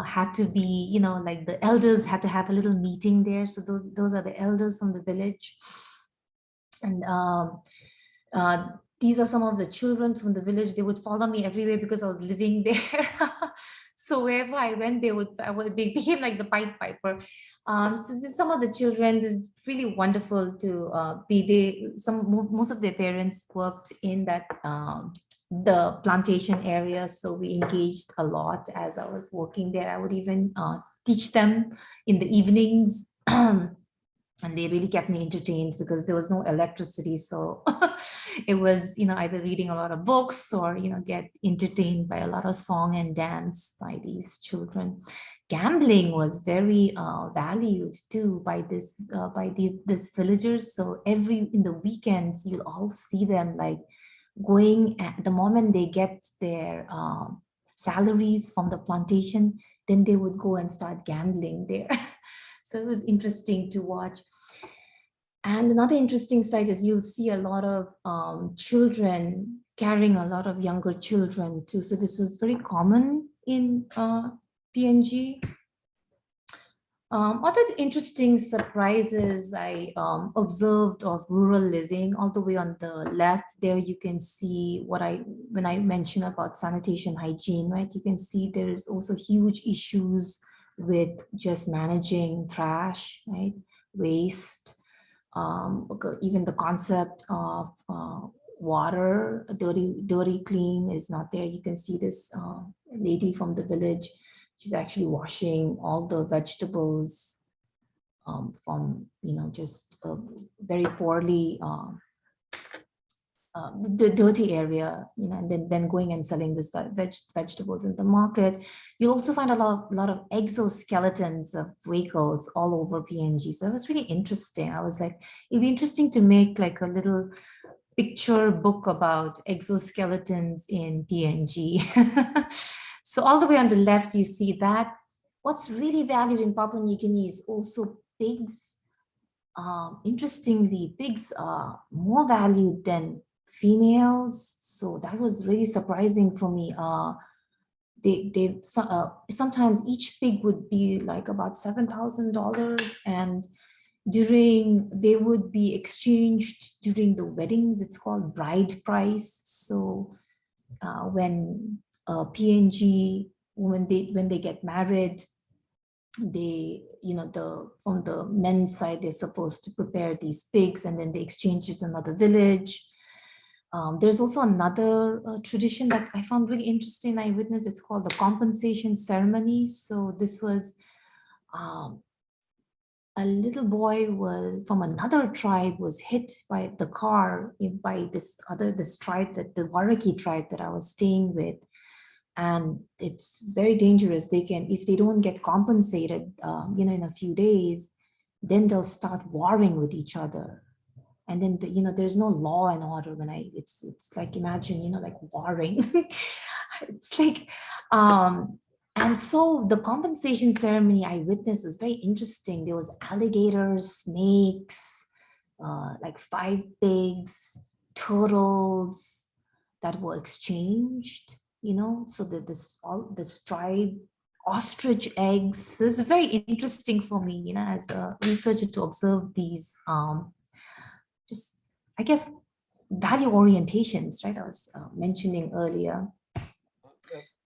had to be, like the elders had to have a little meeting there. So those are the elders from the village. And these are some of the children from the village. They would follow me everywhere because I was living there. So wherever I went, they became like the Pied Piper. So some of the children, it's really wonderful to be there. Most of their parents worked in that the plantation area, so we engaged a lot as I was working there. I would even teach them in the evenings. And they really kept me entertained because there was no electricity. So it was, either reading a lot of books or, get entertained by a lot of song and dance by these children. Gambling was very valued too by these villagers. So in the weekends, you'll all see them like going at the moment they get their salaries from the plantation, then they would go and start gambling there. So it was interesting to watch. And another interesting sight is you'll see a lot of children carrying a lot of younger children too. So this was very common in PNG. Other interesting surprises I observed of rural living. All the way on the left there, you can see when I mentioned about sanitation hygiene, right? You can see there is also huge issues with just managing trash, right? Waste, even the concept of water, dirty, clean is not there. You can see this lady from the village. She's actually washing all the vegetables from, just very poorly the dirty area, and then going and selling this vegetables in the market. You'll also find a lot of exoskeletons of vehicles all over PNG. So it was really interesting. I was like, it'd be interesting to make like a little picture book about exoskeletons in PNG. So all the way on the left, you see that. What's really valued in Papua New Guinea is also pigs. Interestingly, pigs are more valued than females. So that was really surprising for me. Sometimes each pig would be like about $7,000, and they would be exchanged during the weddings. It's called bride price. So when PNG, when they get married, they, from the men's side, they're supposed to prepare these pigs and then they exchange it to another village. There's also another tradition that I found really interesting. I witnessed. It's called the compensation ceremony. So this was a little boy from another tribe was hit by the car by this tribe, that the Waraki tribe that I was staying with. And it's very dangerous. If they don't get compensated, in a few days, then they'll start warring with each other. And then, there's no law and order it's like, imagine, like warring. It's like, and so the compensation ceremony I witnessed was very interesting. There was alligators, snakes, like 5 pigs, turtles that were exchanged. So this tribe, ostrich eggs. So it's very interesting for me, as a researcher, to observe these, just, I guess, value orientations, right? I was mentioning earlier.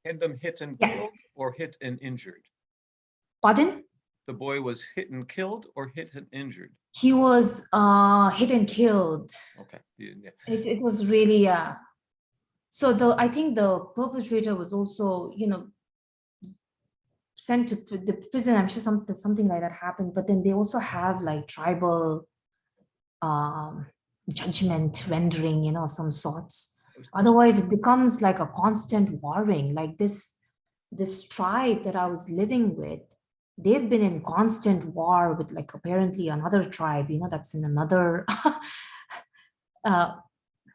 Khendum hit and killed or hit and injured? Pardon? The boy was hit and killed or hit and injured? He was hit and killed. Okay. Yeah. It was really, so I think the perpetrator was also, sent to the prison. I'm sure something like that happened. But then they also have like tribal judgment rendering, of some sorts. Otherwise, it becomes like a constant warring. Like this tribe that I was living with, they've been in constant war with, like, apparently another tribe, that's in another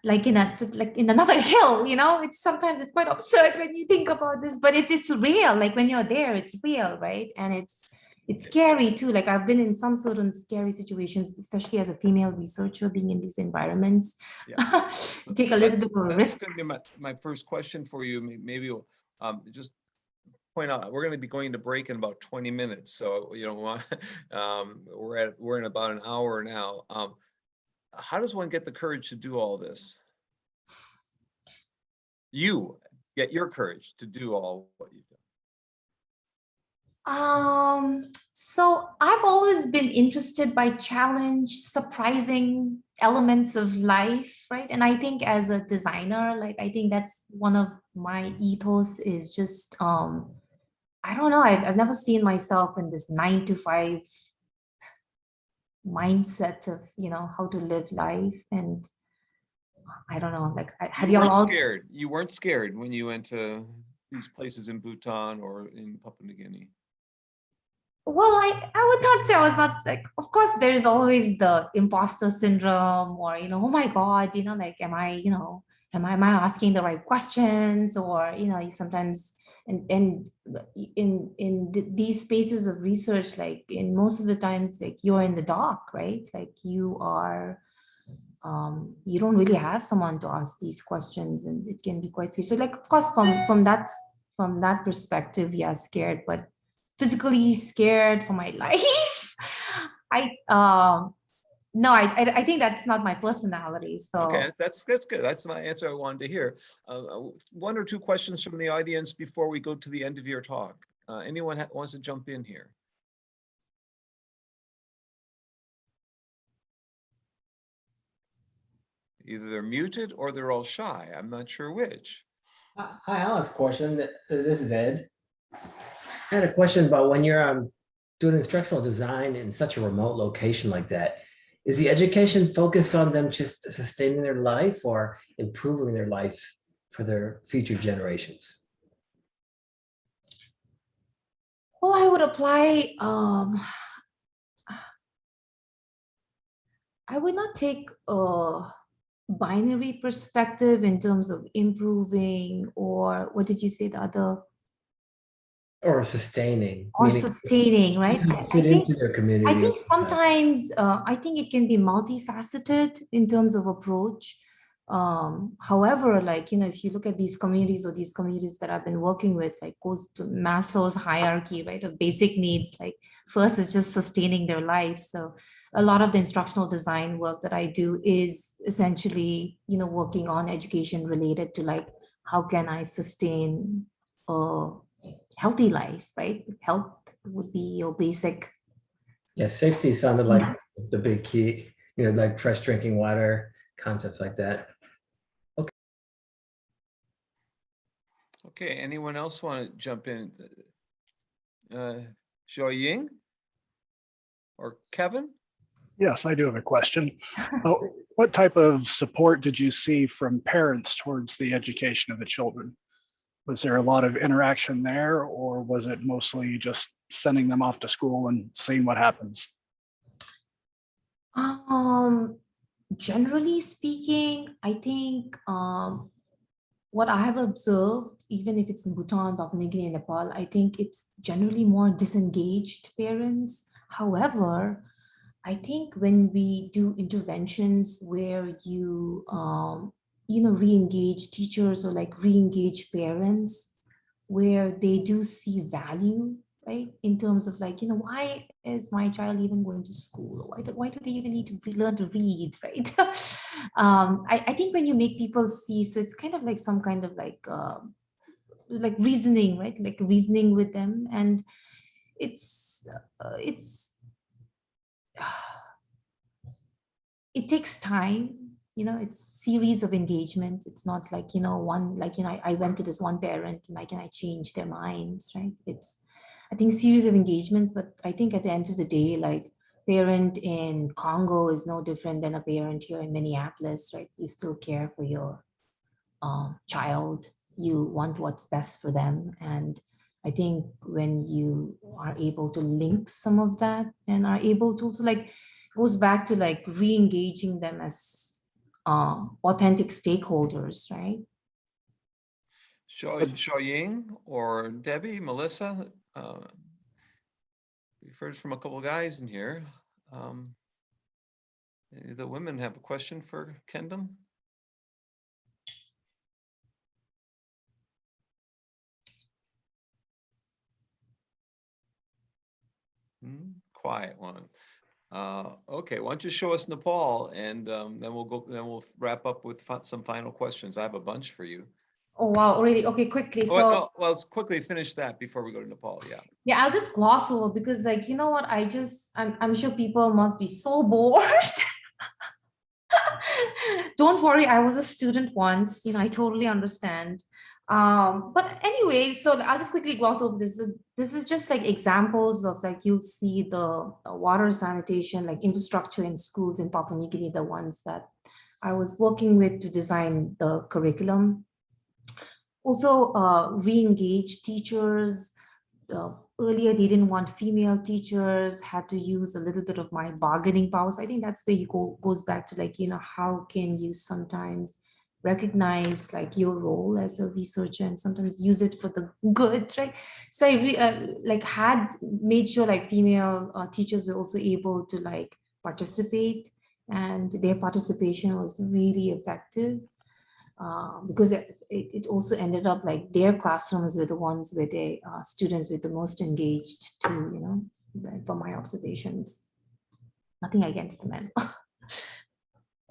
like in another hill. It's quite absurd when you think about this, but it's real. Like when you're there, it's real, right? And it's scary too. Like I've been in some certain scary situations, especially as a female researcher, being in these environments. Yeah. Take a little bit of a risk. That's going to be my first question for you. Maybe just point out, we're going to be going to break in about 20 minutes. So, we're in about an hour now. How does one get the courage to do all this? You get your courage to do all what you've done. So I've always been interested by challenge, surprising elements of life, right? And I think as a designer, like, I think that's one of my ethos is just, I don't know, I've never seen myself in this 9-to-5 mindset of, how to live life. And I don't know, like, you weren't scared. You weren't scared when you went to these places in Bhutan or in Papua New Guinea? Well, I would not say I was not, like, of course, there's always the imposter syndrome, or, oh my God, like, am I asking the right questions? Or, you sometimes, and in these spaces of research, like in most of the times, like you're in the dark, right? Like you are, you don't really have someone to ask these questions, and it can be quite serious. So, like, of course, from that perspective, yeah, scared, but physically scared for my life. No, I think that's not my personality. So okay, that's good. That's my answer I wanted to hear. 1 or 2 questions from the audience before we go to the end of your talk. Anyone wants to jump in here? Either they're muted or they're all shy. I'm not sure which. Hi, I'll ask a question. This is Ed. I had a question about when you're doing instructional design in such a remote location like that, Is the education focused on them just sustaining their life or improving their life for their future generations? Well, I would apply, I would not take a binary perspective in terms of improving, or what did you say, the other, Or sustaining, or meaning sustaining, right? just how to fit into their I community. think sometimes, I think it can be multifaceted in terms of approach. However, like, if you look at these communities or these communities that I've been working with, like goes to Maslow's hierarchy, right, of basic needs. Like first is just sustaining their life. So a lot of the instructional design work that I do is essentially, working on education related to like, how can I sustain a healthy life, right? Health would be your basic. Yeah, safety sounded like the big key, like fresh drinking water, concepts like that. Okay, anyone else want to jump in? Zhao Ying or Kevin? Yes, I do have a question. What type of support did you see from parents towards the education of the children? Was there a lot of interaction there, or was it mostly just sending them off to school and seeing what happens? Generally speaking, I think what I have observed, even if it's in Bhutan, Papua New Guinea, and Nepal, I think it's generally more disengaged parents. However, I think when we do interventions where you, re-engage teachers or like re-engage parents, where they do see value, right? In terms of like, why is my child even going to school? Why do they even need to learn to read, right? I think when you make people see, so it's kind of like some kind of like reasoning, right? Like reasoning with them, and it's it takes time. It's series of engagements. It's not like, one, like, I went to this one parent and I change their minds, right? It's, I think, series of engagements. But I think at the end of the day, like, parent in Congo is no different than a parent here in Minneapolis, right? You still care for your child. You want what's best for them. And I think when you are able to link some of that and are able to also, like, goes back to like re-engaging them as authentic stakeholders, right? Zhao Ying or Debbie, Melissa? We've heard from a couple of guys in here. Any of the women have a question for Khendum? Quiet one. Okay, why don't you show us Nepal, and then we'll wrap up with some final questions. I have a bunch for you. Oh wow, already. Okay, quickly. Oh, So no, well, let's quickly finish that before we go to Nepal. yeah, I'll just gloss over, because like, you know what, I'm sure people must be so bored. Don't worry, I was a student once, I totally understand. But anyway, so I'll just quickly gloss over this. This is just like examples of, like, you'll see the water sanitation, like infrastructure in schools in Papua New Guinea, the ones that I was working with to design the curriculum. Also, re-engage teachers. Earlier, they didn't want female teachers, had to use a little bit of my bargaining powers. I think that's where you goes back to, like, how can you sometimes recognize like your role as a researcher and sometimes use it for the good, right? So I had made sure like female teachers were also able to like participate, and their participation was really effective. Because it also ended up like their classrooms were the ones where the students were the most engaged too, from my observations. Nothing against the men.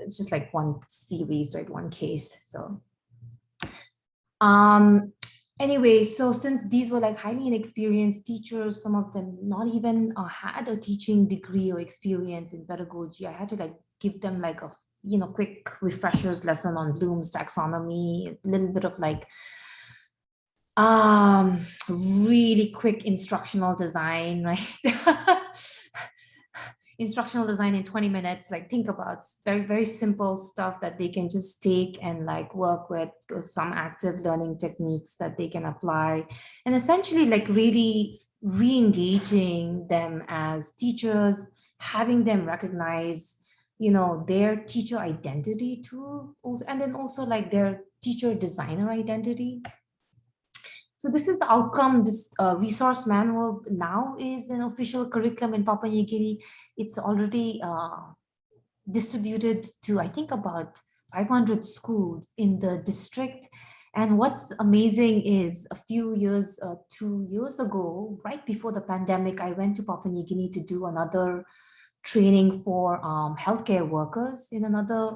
It's just like one series, right? One case. So anyway, so since these were like highly inexperienced teachers, some of them not even had a teaching degree or experience in pedagogy, I had to like give them like a quick refreshers lesson on Bloom's taxonomy, a little bit of like really quick instructional design, right? instructional design in 20 minutes. Like think about it's very, very simple stuff that they can just take and like work with some active learning techniques that they can apply, and essentially like really re-engaging them as teachers, having them recognize, you know, their teacher identity too, also, and then also like their teacher designer identity. So this is the outcome. This resource manual now is an official curriculum in Papua New Guinea. It's already distributed to, I think, about 500 schools in the district. And what's amazing is a few years, 2 years ago, right before the pandemic, I went to Papua New Guinea to do another training for healthcare workers in another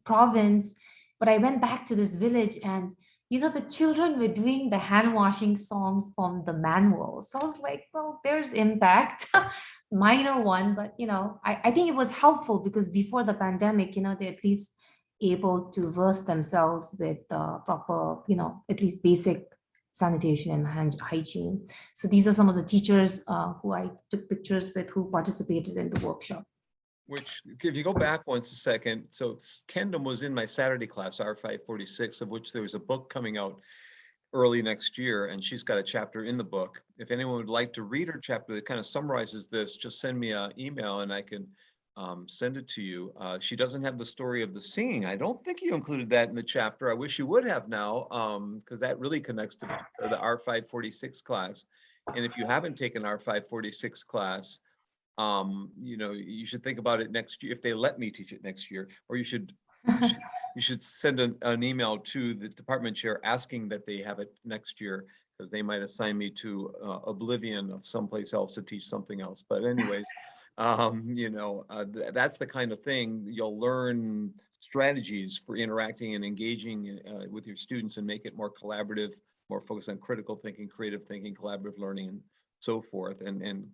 province. But I went back to this village, and you know, the children were doing the hand washing song from the manual. So I was like, well, there's impact, minor one, but you know, I think it was helpful because before the pandemic, you know, they're at least able to verse themselves with proper, you know, at least basic sanitation and hand hygiene. So these are some of the teachers who I took pictures with, who participated in the workshop. Which, if you go back a second, so Khendum was in my Saturday class, R546, of which there was a book coming out early next year, and she's got a chapter in the book. If anyone would like to read her chapter that kind of summarizes this, just send me an email and I can send it to you. She doesn't have the story of the singing. I don't think you included that in the chapter. I wish you would have now, because that really connects to the R546 class. And if you haven't taken R546 class, you know, you should think about it next year, if they let me teach it next year, or you should send an email to the department chair asking that they have it next year, because they might assign me to oblivion of someplace else to teach something else. But anyways, you know, that's the kind of thing you'll learn, strategies for interacting and engaging with your students, and make it more collaborative, more focused on critical thinking, creative thinking, collaborative learning, and so forth. And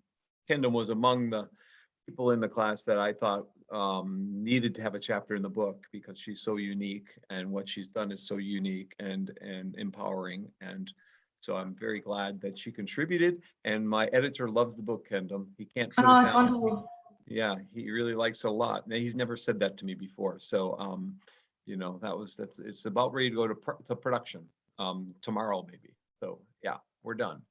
Khendum was among the people in the class that I thought needed to have a chapter in the book, because she's so unique and what she's done is so unique and empowering. And so I'm very glad that she contributed. And my editor loves the book, Khendum. He can't put it down. Yeah, he really likes it a lot. And he's never said that to me before. So, you know, it's about ready to go to production tomorrow, maybe. So yeah, we're done.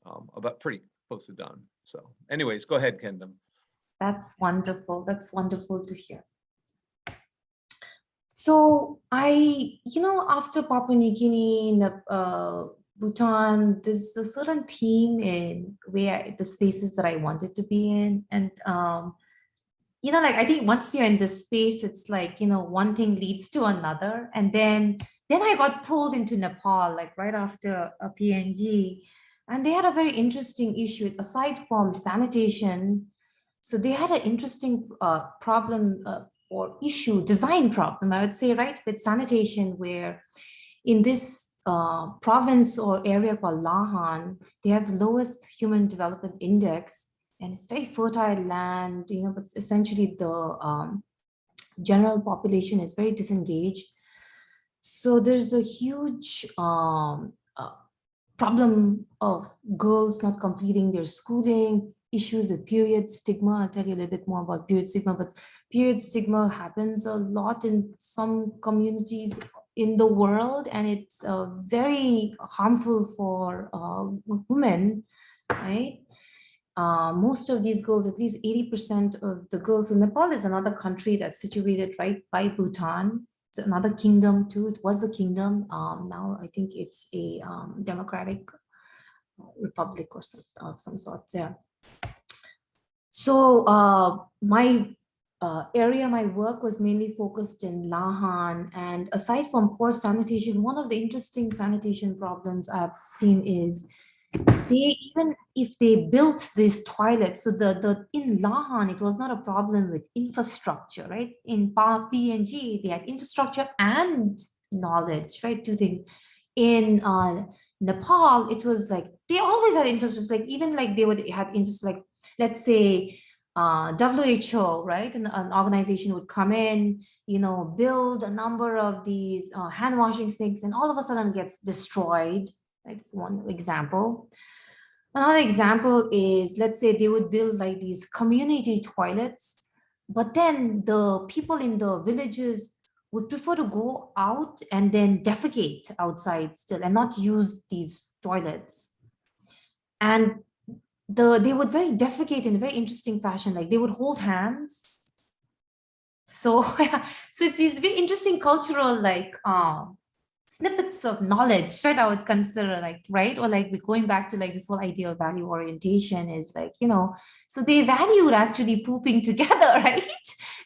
About pretty close to done. So anyways, go ahead, Khendum. That's wonderful. That's wonderful to hear. So you know, after Papua New Guinea, Bhutan, there's a certain theme in the spaces that I wanted to be in. And, you know, like, I think once you're in this space, it's like, you know, one thing leads to another. And then I got pulled into Nepal, like right after a PNG. And they had a very interesting issue, aside from sanitation. So they had an interesting problem or issue, design problem, I would say, right, with sanitation, where in this province or area called Lahan, they have the lowest human development index, and it's very fertile land, you know, but essentially the general population is very disengaged. So there's a huge problem of girls not completing their schooling, issues with period stigma. I'll tell you a little bit more about period stigma, but period stigma happens a lot in some communities in the world, and it's very harmful for women, right? Most of these girls, at least 80% of the girls in Nepal is another country that's situated right by Bhutan. It's another kingdom too. It was a kingdom. Now I think it's a democratic republic or of some sort. Yeah. So my my work was mainly focused in Lahan. And aside from poor sanitation, one of the interesting sanitation problems I've seen is even if they built this toilet, so in Lahan, it was not a problem with infrastructure, right? In PNG, they had infrastructure and knowledge, right? Two things. In Nepal, it was like, they always had infrastructure, like even like they would have infrastructure, like let's say WHO, right? And an organization would come in, you know, build a number of these hand washing sinks, and all of a sudden gets destroyed, like one example. Another example is, let's say they would build like these community toilets, but then the people in the villages would prefer to go out and then defecate outside still and not use these toilets. And they would very defecate in a very interesting fashion, like they would hold hands. So, so it's these very interesting cultural like snippets of knowledge, right? I would consider like, right? Or like we're going back to like this whole idea of value orientation is like, so they valued actually pooping together, right?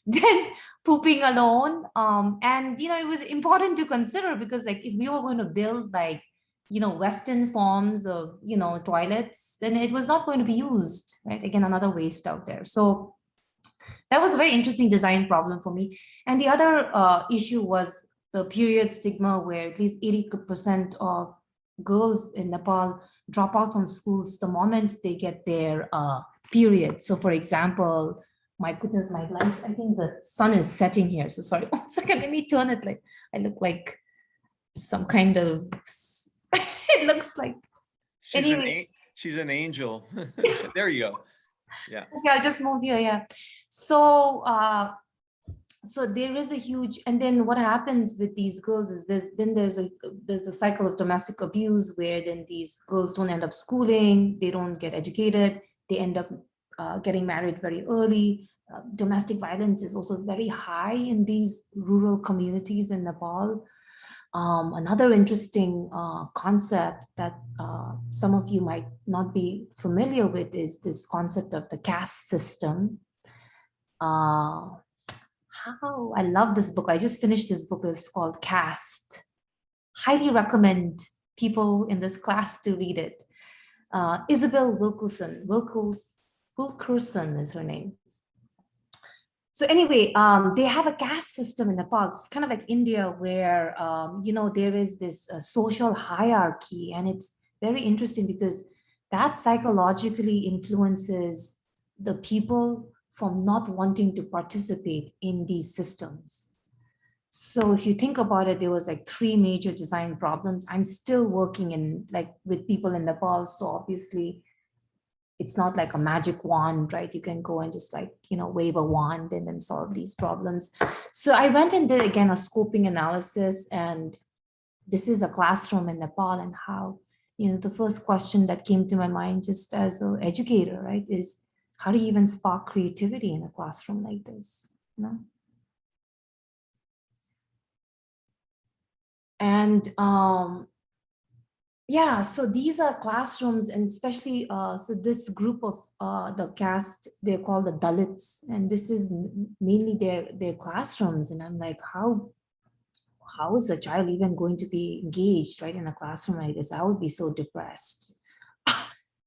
Then pooping alone. And it was important to consider because like if we were going to build like, Western forms of, toilets, then it was not going to be used, right? Again, another waste out there. So that was a very interesting design problem for me. And the other issue was the period stigma, where at least 80% of girls in Nepal drop out from schools the moment they get their period. So for example, my goodness, my lights, I think the sun is setting here. So sorry, 1 second, let me turn it. Like I look like some kind of, it looks like, anyway. She's an angel. There you go. Yeah. Okay, I'll just move here. Yeah. So, so there is a huge, and then what happens with these girls is there's a cycle of domestic abuse where then these girls don't end up schooling, they don't get educated, they end up getting married very early. Domestic violence is also very high in these rural communities in Nepal. Another interesting concept that some of you might not be familiar with is this concept of the caste system. I love this book. I just finished this book. It's called Caste. Highly recommend people in this class to read it. Isabel Wilkerson is her name. So anyway, they have a caste system in Nepal. It's kind of like India where, there is this social hierarchy, and it's very interesting because that psychologically influences the people from not wanting to participate in these systems. So if you think about it, there was like 3 major design problems. I'm still working with people in Nepal. So obviously it's not like a magic wand, right? You can go and just wave a wand and then solve these problems. So I went and did again a scoping analysis, and this is a classroom in Nepal, and how, the first question that came to my mind just as an educator, right, is how do you even spark creativity in a classroom like this, And yeah, so these are classrooms, and especially so this group of the caste, they're called the Dalits, and this is mainly their classrooms. And I'm like, how is a child even going to be engaged, right, in a classroom like this? I would be so depressed.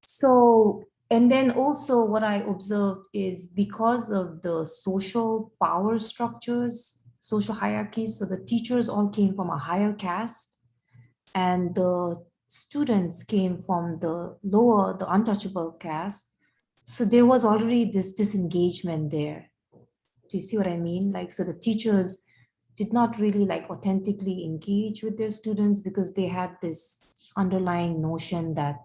So, and then also what I observed is because of the social power structures, social hierarchies, so the teachers all came from a higher caste, and the students came from the lower, the untouchable caste. So there was already this disengagement there. Do you see what I mean? Like, so the teachers did not really authentically engage with their students because they had this underlying notion that,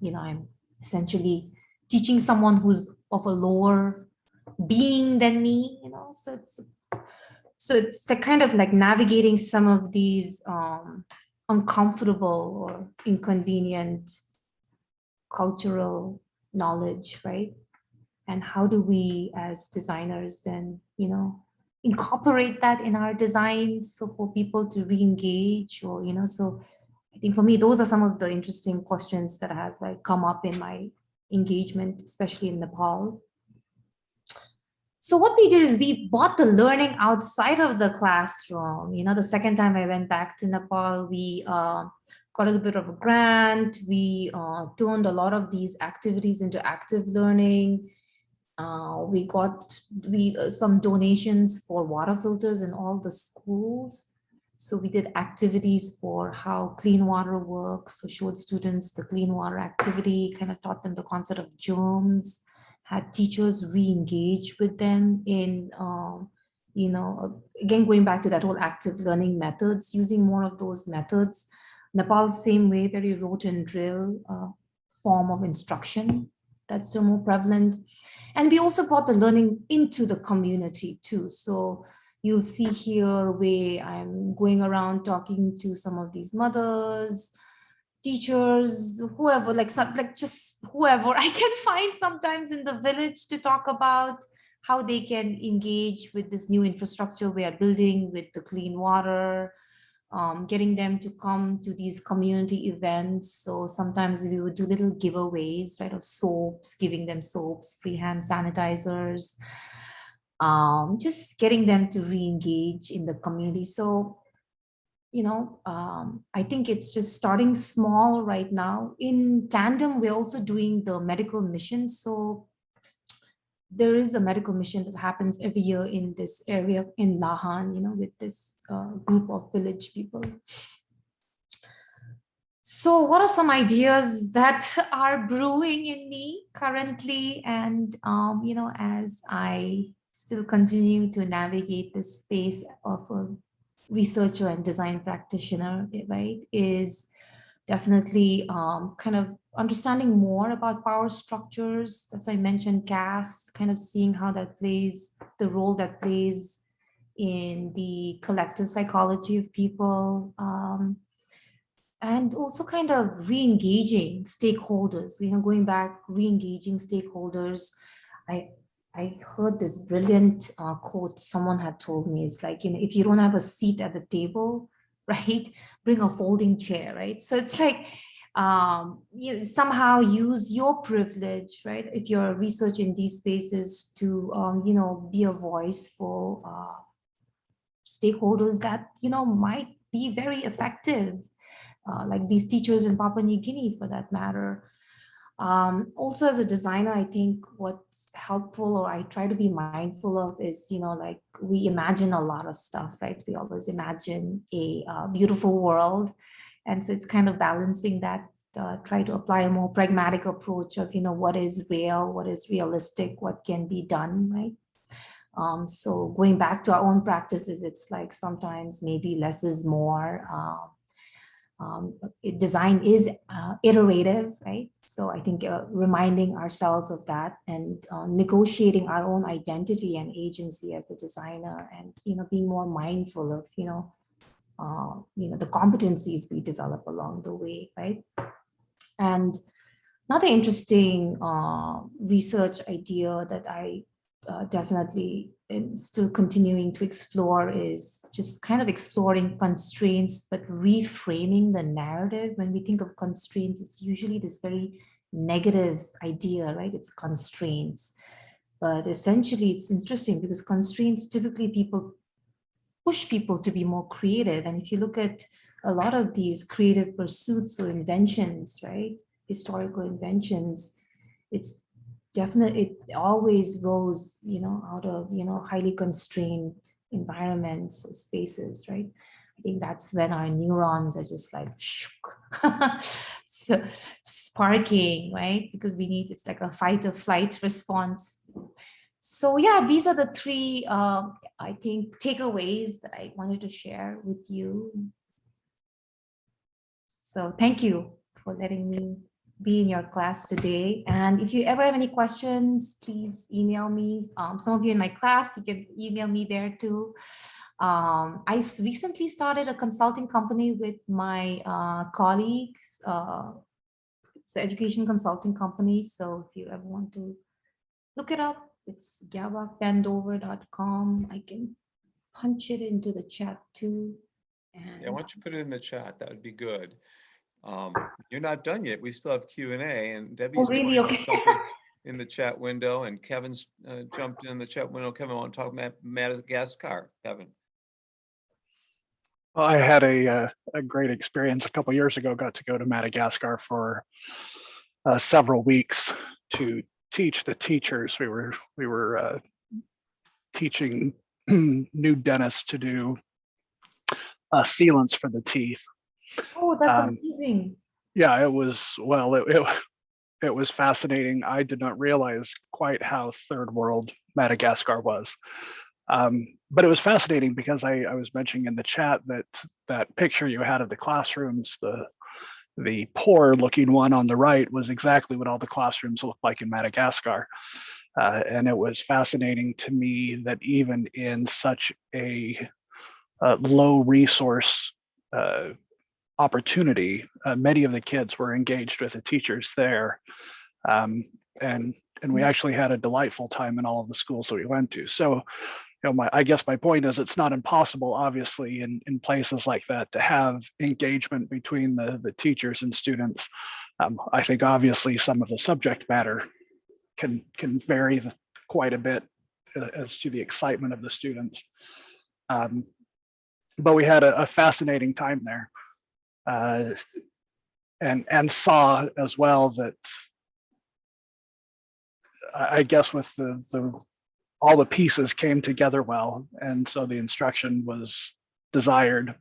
I'm essentially teaching someone who's of a lower being than me, so it's the kind of navigating some of these uncomfortable or inconvenient cultural knowledge, right? And how do we as designers then, incorporate that in our designs, so for people to re-engage, or, so I think for me, those are some of the interesting questions that have come up in my engagement, especially in Nepal. So what we did is we brought the learning outside of the classroom. The second time I went back to Nepal, we got a little bit of a grant. We turned a lot of these activities into active learning. We got some donations for water filters in all the schools. So we did activities for how clean water works. So showed students the clean water activity, kind of taught them the concept of germs, had teachers re-engage with them in, again, going back to that whole active learning methods, using more of those methods. Nepal, same way, very rote and drill. form of instruction that's still more prevalent. And we also brought the learning into the community too. So you'll see here where I'm going around talking to some of these mothers, teachers, whoever, like just whoever I can find sometimes in the village to talk about how they can engage with this new infrastructure we are building with the clean water, getting them to come to these community events. So sometimes we would do little giveaways, right, of soaps, giving them soaps, free hand sanitizers, just getting them to re-engage in the community. So, I think it's just starting small right now. In tandem, we're also doing the medical mission. So there is a medical mission that happens every year in this area in Lahan, with this group of village people. So what are some ideas that are brewing in me currently? And, as I still continue to navigate this space of a researcher and design practitioner, right, is definitely kind of understanding more about power structures. That's why I mentioned caste, kind of seeing how that plays, the role that plays in the collective psychology of people. And also kind of re-engaging stakeholders, going back, re-engaging stakeholders. I heard this brilliant quote someone had told me. It's like, if you don't have a seat at the table, right, bring a folding chair, right? So it's like, somehow use your privilege, right, if you're a research in these spaces, to, be a voice for stakeholders that, might be very effective. Like these teachers in Papua New Guinea, for that matter. Also, as a designer, I think what's helpful, or I try to be mindful of, is, like we imagine a lot of stuff, right? We always imagine a beautiful world. And so it's kind of balancing that, try to apply a more pragmatic approach of, what is real, what is realistic, what can be done, right? So going back to our own practices, it's like sometimes maybe less is more. Design is iterative, right? So I think reminding ourselves of that, and negotiating our own identity and agency as a designer, and being more mindful of the competencies we develop along the way, right? And another interesting research idea that I definitely am still continuing to explore is just kind of exploring constraints, but reframing the narrative. When we think of constraints, it's usually this very negative idea, right? It's constraints. But essentially, it's interesting because constraints, typically people push people to be more creative. And if you look at a lot of these creative pursuits or inventions, right, historical inventions, it's definitely, it always rose, out of, highly constrained environments or spaces, right? I think that's when our neurons are just like so sparking, right? Because it's like a fight or flight response. So yeah, these are the three, I think, takeaways that I wanted to share with you. So thank you for letting me be in your class today. And if you ever have any questions, please email me. Some of you in my class, you can email me there too. I recently started a consulting company with my colleagues. It's an education consulting company. So if you ever want to look it up, it's gyabakbendover.com. I can punch it into the chat too. And Yeah, why don't you put it in the chat? That would be good. You're not done yet. We still have Q&A, and Debbie's really? pointing out Okay. something in the chat window, and Kevin's jumped in the chat window. Kevin, want to talk about Madagascar? Kevin. Well, I had a great experience a couple years ago. Got to go to Madagascar for several weeks to teach the teachers. We were teaching new dentists to do sealants for the teeth. Oh, that's amazing. Yeah, it was, well, it was fascinating. I did not realize quite how third world Madagascar was. But it was fascinating because I was mentioning in the chat that picture you had of the classrooms, the The poor looking one on the right was exactly what all the classrooms looked like in Madagascar. And it was fascinating to me that even in such a low resource opportunity, many of the kids were engaged with the teachers there. And we actually had a delightful time in all of the schools that we went to. So, I guess my point is it's not impossible, obviously, in places like that to have engagement between the teachers and students. I think obviously some of the subject matter can vary quite a bit as to the excitement of the students. But we had a fascinating time there, and saw as well that I guess with all the pieces came together well, and so the instruction was desired.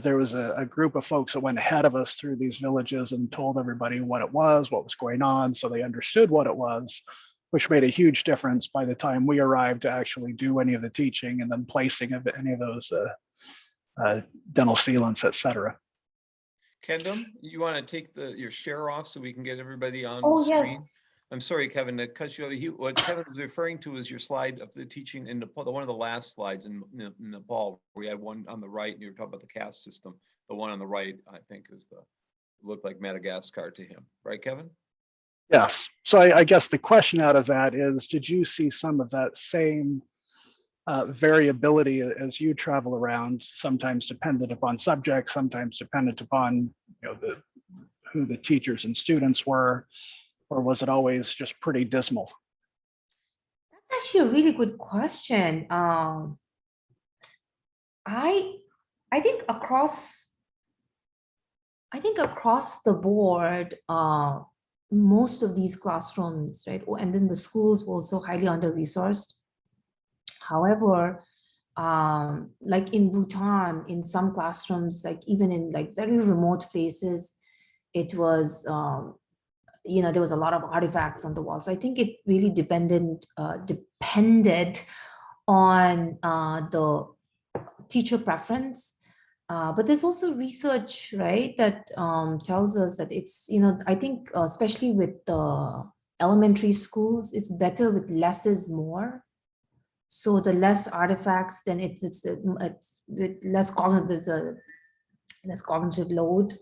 There was a group of folks that went ahead of us through these villages and told everybody what was going on, so they understood what it was, which made a huge difference by the time we arrived to actually do any of the teaching and then placing of any of those dental sealants, et cetera. Khendum, you want to take your share off so we can get everybody on the Oh, screen? yes. I'm sorry, Kevin, to cut you off. What Kevin was referring to is your slide of the teaching in Nepal, one of the last slides in Nepal. We had one on the right, and you were talking about the caste system. The one on the right, I think, looked like Madagascar to him, right, Kevin? Yes. So I guess the question out of that is, did you see some of that same variability as you travel around, sometimes dependent upon subjects, sometimes dependent upon who the teachers and students were, or was it always just pretty dismal? That's actually a really good question. I think across the board, most of these classrooms, right, and then the schools were also highly under-resourced. However, like in Bhutan, in some classrooms, like even in like very remote places, it was, there was a lot of artifacts on the walls. So I think it really depended on the teacher preference. But there's also research, right, that tells us that it's, I think especially with the elementary schools, it's better with less is more. So the less artifacts, then it's with less cognitive, less cognitive load,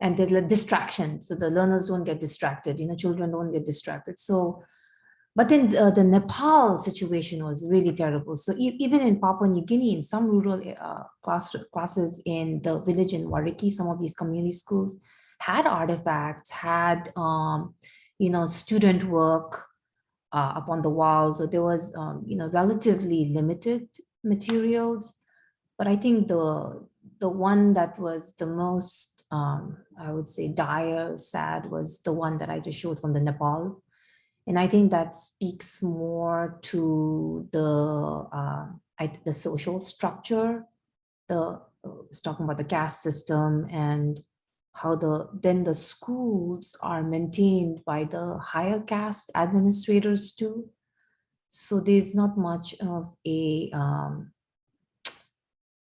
and there's a distraction. So the learners don't get distracted. Children don't get distracted. So, but then the Nepal situation was really terrible. So even in Papua New Guinea, in some rural classes in the village in Wariki, some of these community schools had artifacts, had student work upon the walls. So there was relatively limited materials. But I think the one that was the most I would say dire, sad, was the one that I just showed from the Nepal. And I think that speaks more to the social structure. It's talking about the caste system and how then the schools are maintained by the higher caste administrators too. So there's not much of a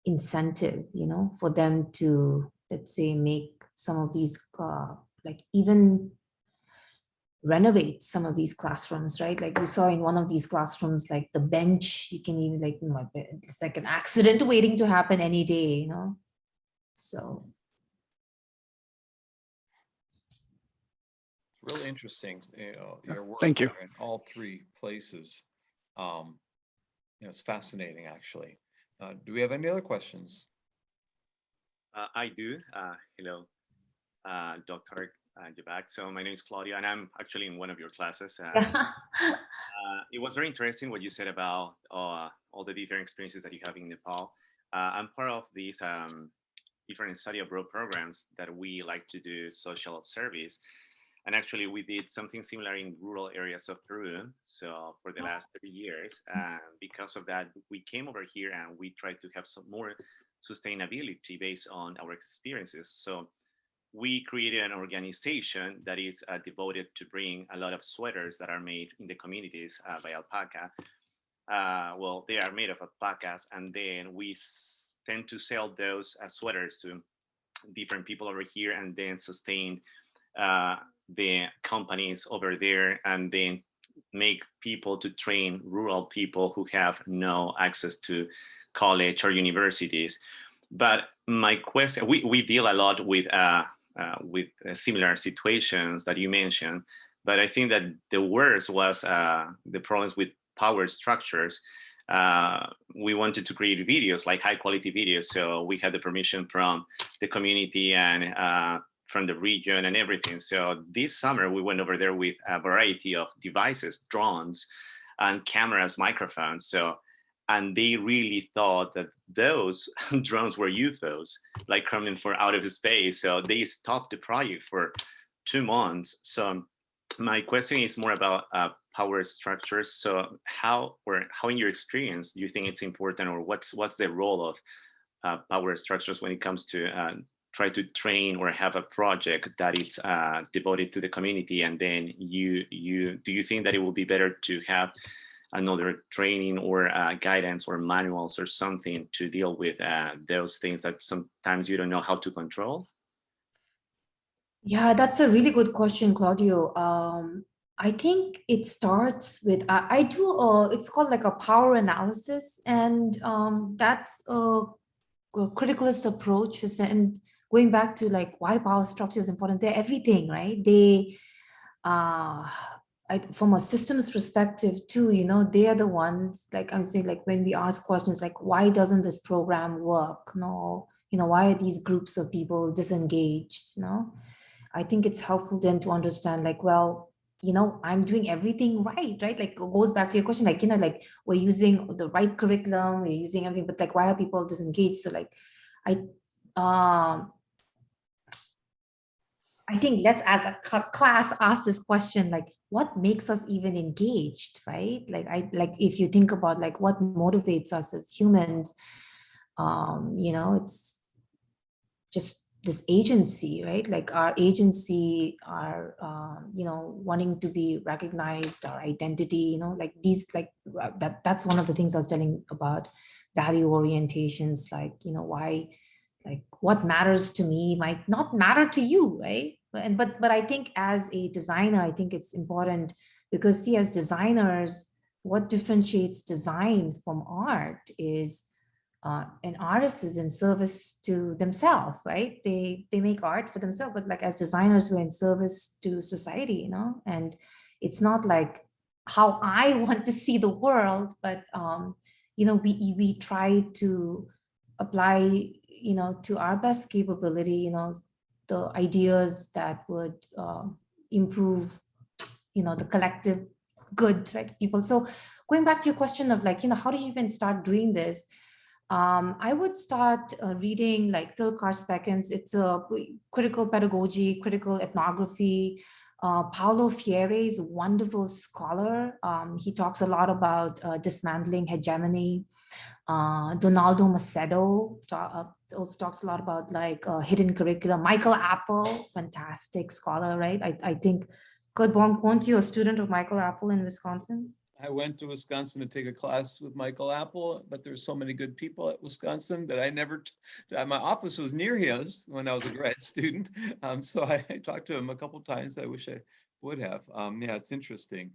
incentive, for them to, let's say, make some of these like even renovate some of these classrooms, right? Like we saw in one of these classrooms, like the bench, you can even it's like an accident waiting to happen any day, So. Really interesting, your work. Thank you. In all three places. It's fascinating, actually. Do we have any other questions? I do. Hello, Dr. Gyabak. So my name is Claudia, and I'm actually in one of your classes. It was very interesting what you said about all the different experiences that you have in Nepal. I'm part of these different study abroad programs that we like to do social service. And actually, we did something similar in rural areas of Peru. So for the last 30 years, because of that, we came over here and we tried to have some more sustainability based on our experiences. So we created an organization that is devoted to bring a lot of sweaters that are made in the communities by alpaca. Well, they are made of alpacas, and then we tend to sell those sweaters to different people over here and then sustain the companies over there, and then make people to train rural people who have no access to college or universities. But my question, we deal a lot with similar situations that you mentioned, but I think that the worst was the problems with power structures. We wanted to create videos, like high quality videos. So we had the permission from the community and from the region and everything. So this summer we went over there with a variety of devices, drones and cameras, microphones. So, and they really thought that those drones were UFOs, like coming from out of space. So they stopped the project for 2 months. So my question is more about power structures. So how in your experience do you think it's important, or what's the role of power structures when it comes to try to train or have a project that it's devoted to the community? And then do you think that it will be better to have another training or guidance or manuals or something to deal with those things that sometimes you don't know how to control? Yeah, that's a really good question, Claudio. I think it starts with, I do, it's called like a power analysis, and that's a criticalist approach. And going back to like why power structure is important, they're everything, right? They, from a systems perspective too, you know, they are the ones, like I'm saying, like when we ask questions like, why doesn't this program work? No, you know, why are these groups of people disengaged? You know, I think it's helpful then to understand like, well, you know, I'm doing everything right? Like it goes back to your question, like, you know, like we're using the right curriculum, we're using everything, but like, why are people disengaged? So like, I think let's as a class ask this question, like, what makes us even engaged, right? Like if you think about like what motivates us as humans, you know, it's just this agency, right? Like our agency, our you know, wanting to be recognized, our identity, you know, like these, like that's one of the things I was telling about value orientations, like, you know, why, like what matters to me might not matter to you, right? But I think as a designer, I think it's important, because see, as designers, what differentiates design from art is an artist is in service to themselves, right? They make art for themselves, but like as designers, we're in service to society, you know. And it's not like how I want to see the world, but you know, we try to apply, you know, to our best capability, you know, the ideas that would improve, you know, the collective good, right, people. So going back to your question of like, you know, how do you even start doing this? I would start reading like Phil Carspecken's, it's a critical pedagogy, critical ethnography. Paulo Freire is a wonderful scholar. He talks a lot about dismantling hegemony. Donaldo Macedo also talks a lot about like hidden curriculum. Michael Apple, fantastic scholar, right? I think, good, Bonk, weren't you a student of Michael Apple in Wisconsin? I went to Wisconsin to take a class with Michael Apple, but there's so many good people at Wisconsin that I never, my office was near his when I was a grad student. So I talked to him a couple of times. I wish I would have. Yeah, it's interesting.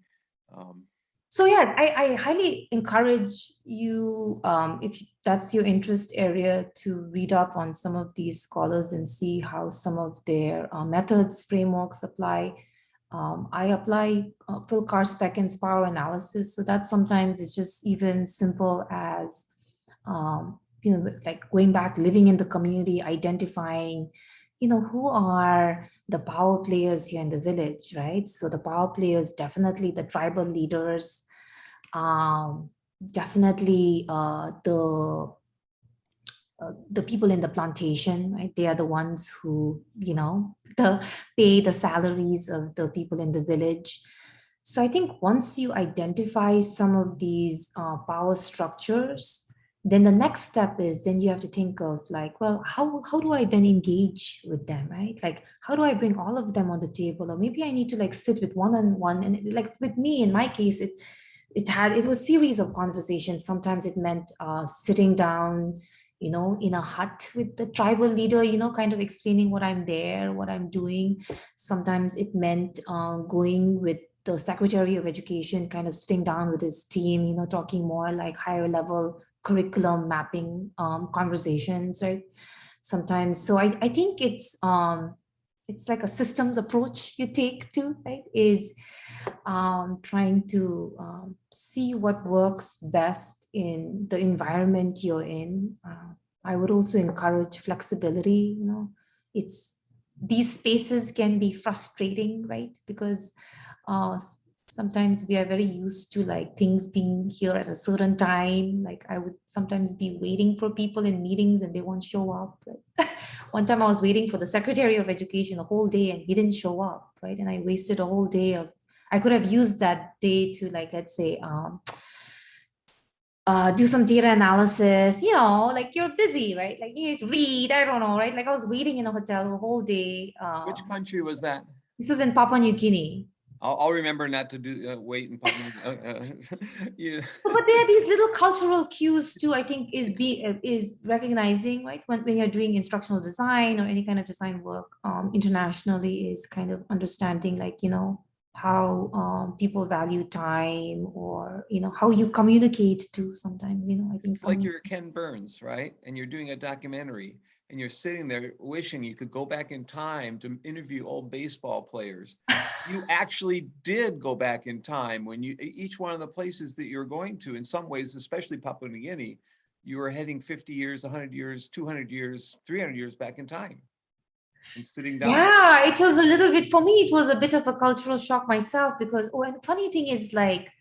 So yeah, I highly encourage you, if that's your interest area, to read up on some of these scholars and see how some of their methods, frameworks apply. I apply Phil Carspecken's power analysis. So that sometimes is just even simple as, you know, like going back, living in the community, identifying, you know, who are the power players here in the village, right? So the power players, definitely the tribal leaders, definitely the people in the plantation, right? They are the ones who, you know, pay the salaries of the people in the village. So I think once you identify some of these power structures, then the next step is, then you have to think of like, well, how do I then engage with them, right? Like, how do I bring all of them on the table? Or maybe I need to like sit with one-on-one. And like with me, in my case, it was series of conversations. Sometimes it meant sitting down, in a hut with the tribal leader, kind of explaining what I'm there, what I'm doing. Sometimes it meant going with the Secretary of Education, kind of sitting down with his team, talking more like higher level curriculum mapping conversations, right? Sometimes. So I think it's like a systems approach you take to, right? Is trying to see what works best in the environment you're in. I would also encourage flexibility. It's these spaces can be frustrating, right? Because sometimes we are very used to like things being here at a certain time. Like I would sometimes be waiting for people in meetings and they won't show up. Right? One time I was waiting for the Secretary of Education a whole day and he didn't show up, right? And I wasted a whole day of, I could have used that day to like, let's say, do some data analysis, like you're busy, right? Like you need to read, I don't know, right? Like I was waiting in a hotel a whole day. Which country was that? This was in Papua New Guinea. I'll remember not to do wait in public. Yeah. But there are these little cultural cues too, I think is recognizing, right? When you're doing instructional design or any kind of design work internationally, is kind of understanding like, how people value time, or, how you communicate too sometimes, I think. It's like you're Ken Burns, right? And you're doing a documentary and you're sitting there wishing you could go back in time to interview old baseball players. You actually did go back in time when each one of the places that you're going to, in some ways, especially Papua New Guinea, you were heading 50 years, 100 years, 200 years, 300 years back in time and sitting down. Yeah, it was a little bit, for me, it was a bit of a cultural shock myself because, and funny thing is like,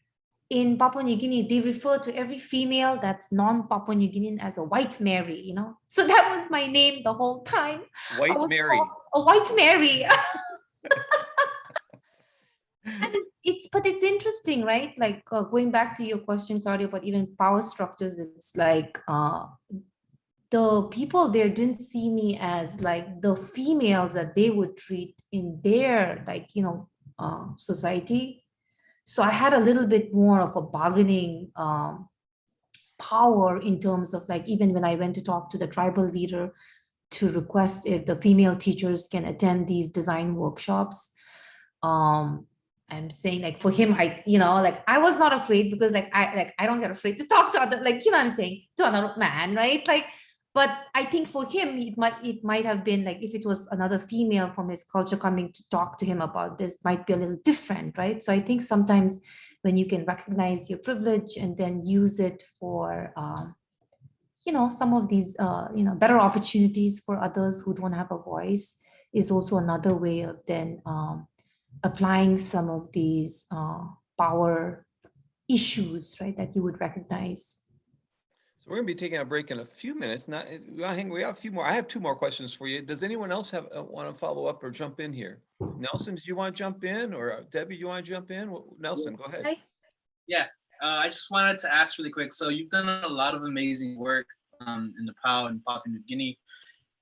in Papua New Guinea, they refer to every female that's non-Papua New Guinean as a white Mary, So that was my name the whole time. White Mary. A white Mary. But it's interesting, right? Like going back to your question, Claudia, but even power structures, it's like the people there didn't see me as like the females that they would treat in their like, society. So I had a little bit more of a bargaining power in terms of like, even when I went to talk to the tribal leader to request if the female teachers can attend these design workshops. I'm saying like for him, like I was not afraid because I don't get afraid to talk to other, like, I'm saying, to another man, right? Like, but I think for him, it might have been like, if it was another female from his culture coming to talk to him about this, might be a little different, right? So I think sometimes when you can recognize your privilege and then use it for, some of these, better opportunities for others who don't have a voice, is also another way of then applying some of these power issues, right, that you would recognize. So we're going to be taking a break in a few minutes. We have a few more. I have two more questions for you. Does anyone else want to follow up or jump in here? Nelson, did you want to jump in, or Debbie, you want to jump in? Nelson, go ahead. Yeah, I just wanted to ask really quick. So you've done a lot of amazing work in Nepal and Papua New Guinea.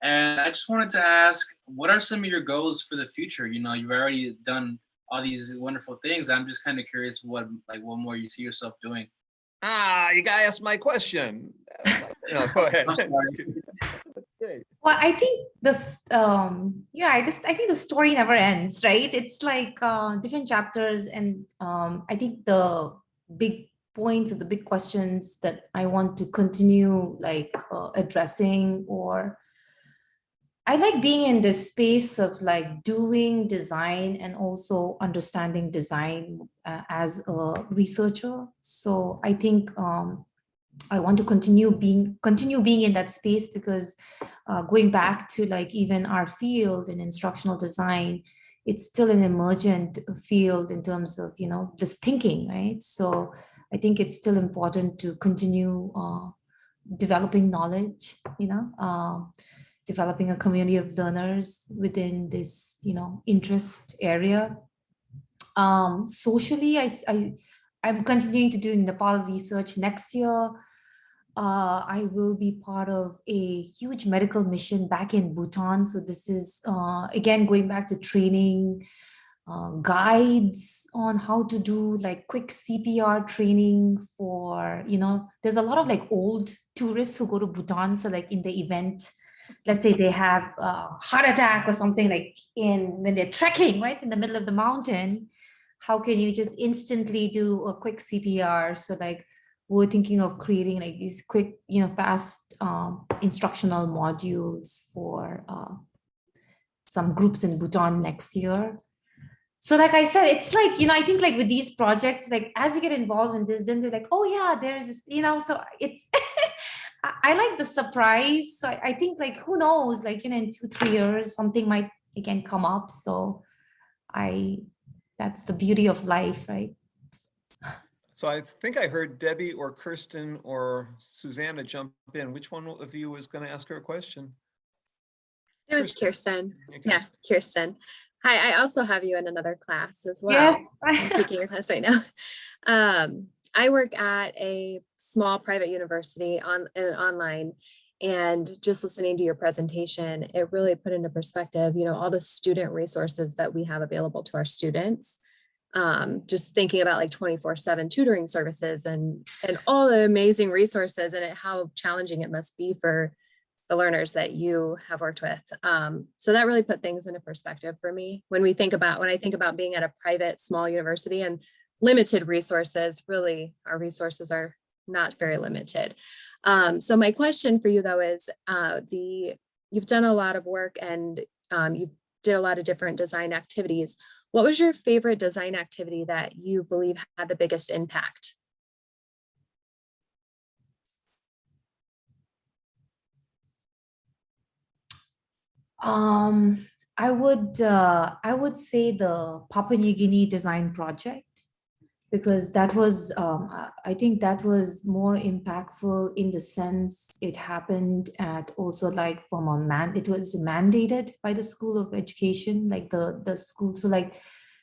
And I just wanted to ask, what are some of your goals for the future? You've already done all these wonderful things. I'm just kind of curious what more you see yourself doing. You gotta ask my question. No, go ahead. I'm sorry. Well, I think this, I think the story never ends, right? It's like different chapters, and I think the big points or the big questions that I want to continue like addressing, or I like being in this space of like doing design and also understanding design as a researcher. So I think I want to continue being in that space, because going back to like even our field in instructional design, it's still an emergent field in terms of, this thinking, right? So I think it's still important to continue developing knowledge, developing a community of learners within this, interest area. Socially, I'm continuing to do Nepal research. Next year, I will be part of a huge medical mission back in Bhutan. So this is, again, going back to training guides on how to do like quick CPR training for, there's a lot of like old tourists who go to Bhutan. So like in the event, let's say they have a heart attack or something, like when they're trekking, right, in the middle of the mountain, how can you just instantly do a quick CPR? So like we're thinking of creating like these quick, fast instructional modules for some groups in Bhutan next year. So like I said, it's like, I think like with these projects, like as you get involved in this, then they're like, oh yeah, there's this, so it's, I like the surprise. So I think like, who knows, like, in 2-3 years, something might again come up. So that's the beauty of life, right? So I think I heard Debbie or Kirsten or Susanna jump in. Which one of you was going to ask her a question? It was Kirsten. Okay. Yeah, Kirsten. Hi, I also have you in another class as well. Yes. I'm taking your class right now. I work at a small private university online, and just listening to your presentation, it really put into perspective, all the student resources that we have available to our students. Just thinking about like 24/7 tutoring services and all the amazing resources and how challenging it must be for the learners that you have worked with. So that really put things into perspective for me when I think about being at a private small university and limited resources. Really, our resources are not very limited. So my question for you though is, you've done a lot of work and you did a lot of different design activities. What was your favorite design activity that you believe had the biggest impact? I would say the Papua New Guinea design project, because that was, I think that was more impactful in the sense it happened at also like it was mandated by the School of Education, like the school. So like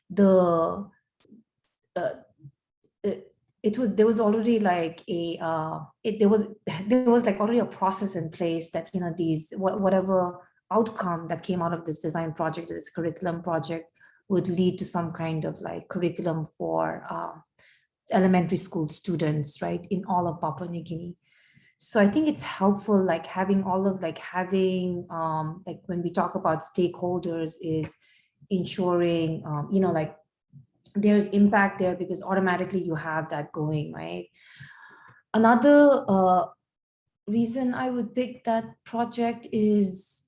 there was already like there was like already a process in place that, whatever outcome that came out of this design project, this curriculum project, would lead to some kind of like curriculum for elementary school students, right, in all of Papua New Guinea. So I think it's helpful, like having like when we talk about stakeholders, is ensuring, like there's impact there, because automatically you have that going, right? Another reason I would pick that project is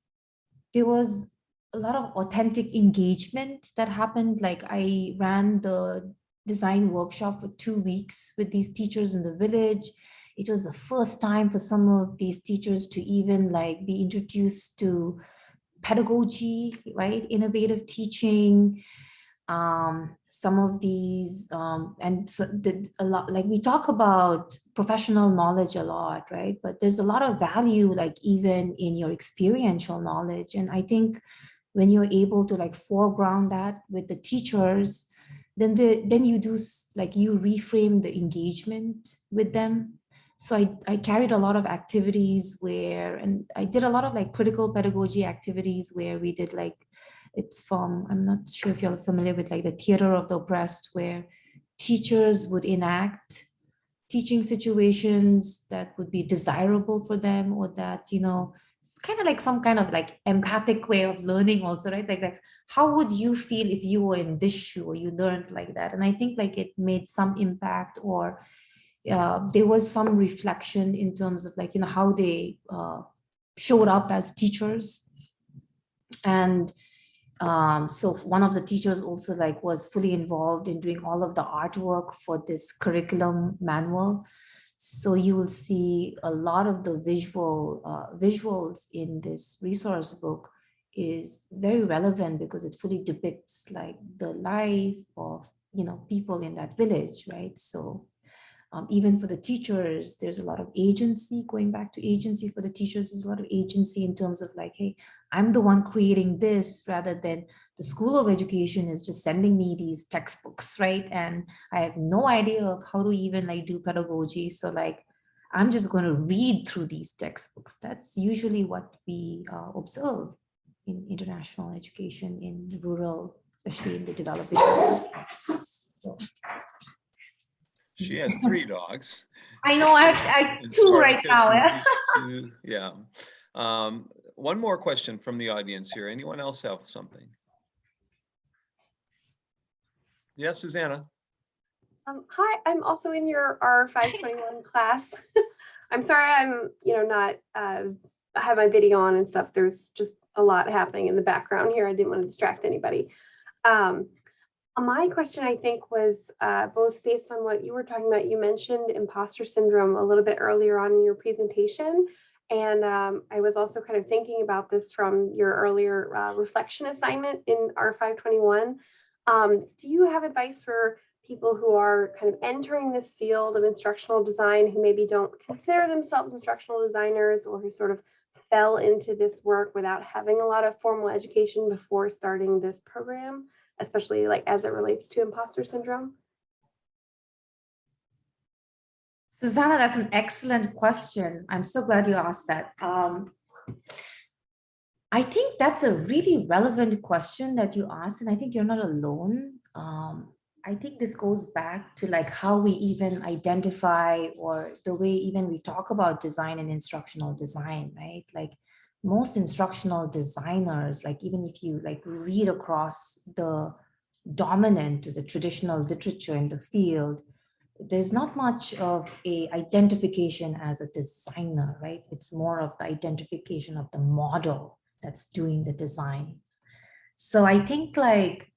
there was a lot of authentic engagement that happened. Like I ran the design workshop for 2 weeks with these teachers in the village. It was the first time for some of these teachers to even like be introduced to pedagogy, right? Innovative teaching. Some of these, and so a lot, like we talk about professional knowledge a lot, right? But there's a lot of value, like even in your experiential knowledge. And I think when you're able to like foreground that with the teachers, then you do like you reframe the engagement with them. So I carried a lot of activities and I did a lot of like critical pedagogy activities where we did like, I'm not sure if you're familiar with like the theater of the oppressed, where teachers would enact teaching situations that would be desirable for them, or that, it's kind of like some kind of like empathic way of learning also, right? Like how would you feel if you were in this shoe or you learned like that? And I think like it made some impact, or there was some reflection in terms of like, how they showed up as teachers. And so one of the teachers also like was fully involved in doing all of the artwork for this curriculum manual. So you will see a lot of the visuals in this resource book is very relevant, because it fully depicts like the life of, people in that village, right? So even for the teachers, there's a lot of agency. Going back to agency for the teachers, there's a lot of agency in terms of like, hey, I'm the one creating this, rather than the School of Education is just sending me these textbooks, right? And I have no idea of how to even like do pedagogy. So like, I'm just going to read through these textbooks. That's usually what we observe in international education in rural especially in the developing world. So. She has 3 dogs. I know, I And 2 right Spartacus now. and Zuzu, yeah. One more question from the audience here. Anyone else have something? Yes, Susanna. Hi, I'm also in your R521 class. I'm sorry I'm, not I have my video on and stuff. There's just a lot happening in the background here. I didn't want to distract anybody. My question, I think, was both based on what you were talking about. You mentioned imposter syndrome a little bit earlier on in your presentation. And I was also kind of thinking about this from your earlier reflection assignment in R521. Do you have advice for people who are kind of entering this field of instructional design, who maybe don't consider themselves instructional designers, or who sort of fell into this work without having a lot of formal education before starting this program, especially like as it relates to imposter syndrome? Susanna, that's an excellent question. I'm so glad you asked that. I think that's a really relevant question that you asked, and I think you're not alone. I think this goes back to like how we even identify, or the way even we talk about design and instructional design, right? Like most instructional designers, like even if you like read across the dominant to the traditional literature in the field, there's not much of a identification as a designer, right? It's more of the identification of the model that's doing the design. So I think like,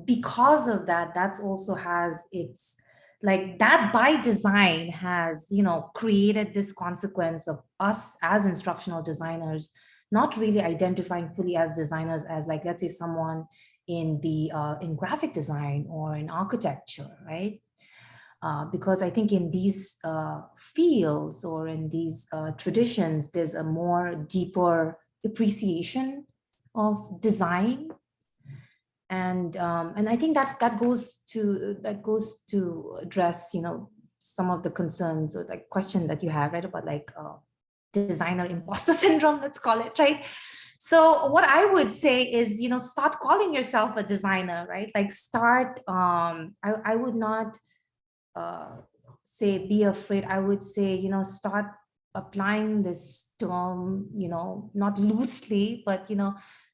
because of that, that's also has its like that by design has, created this consequence of us as instructional designers not really identifying fully as designers as like, let's say someone in the in graphic design or in architecture, right? Because I think in these fields or in these traditions, there's a more deeper appreciation of design. And I think that goes to address some of the concerns or like question that you have, right, about like designer imposter syndrome, let's call it, right? So what I would say is start calling yourself a designer, right? Like start I would not say be afraid. I would say start applying this term not loosely, but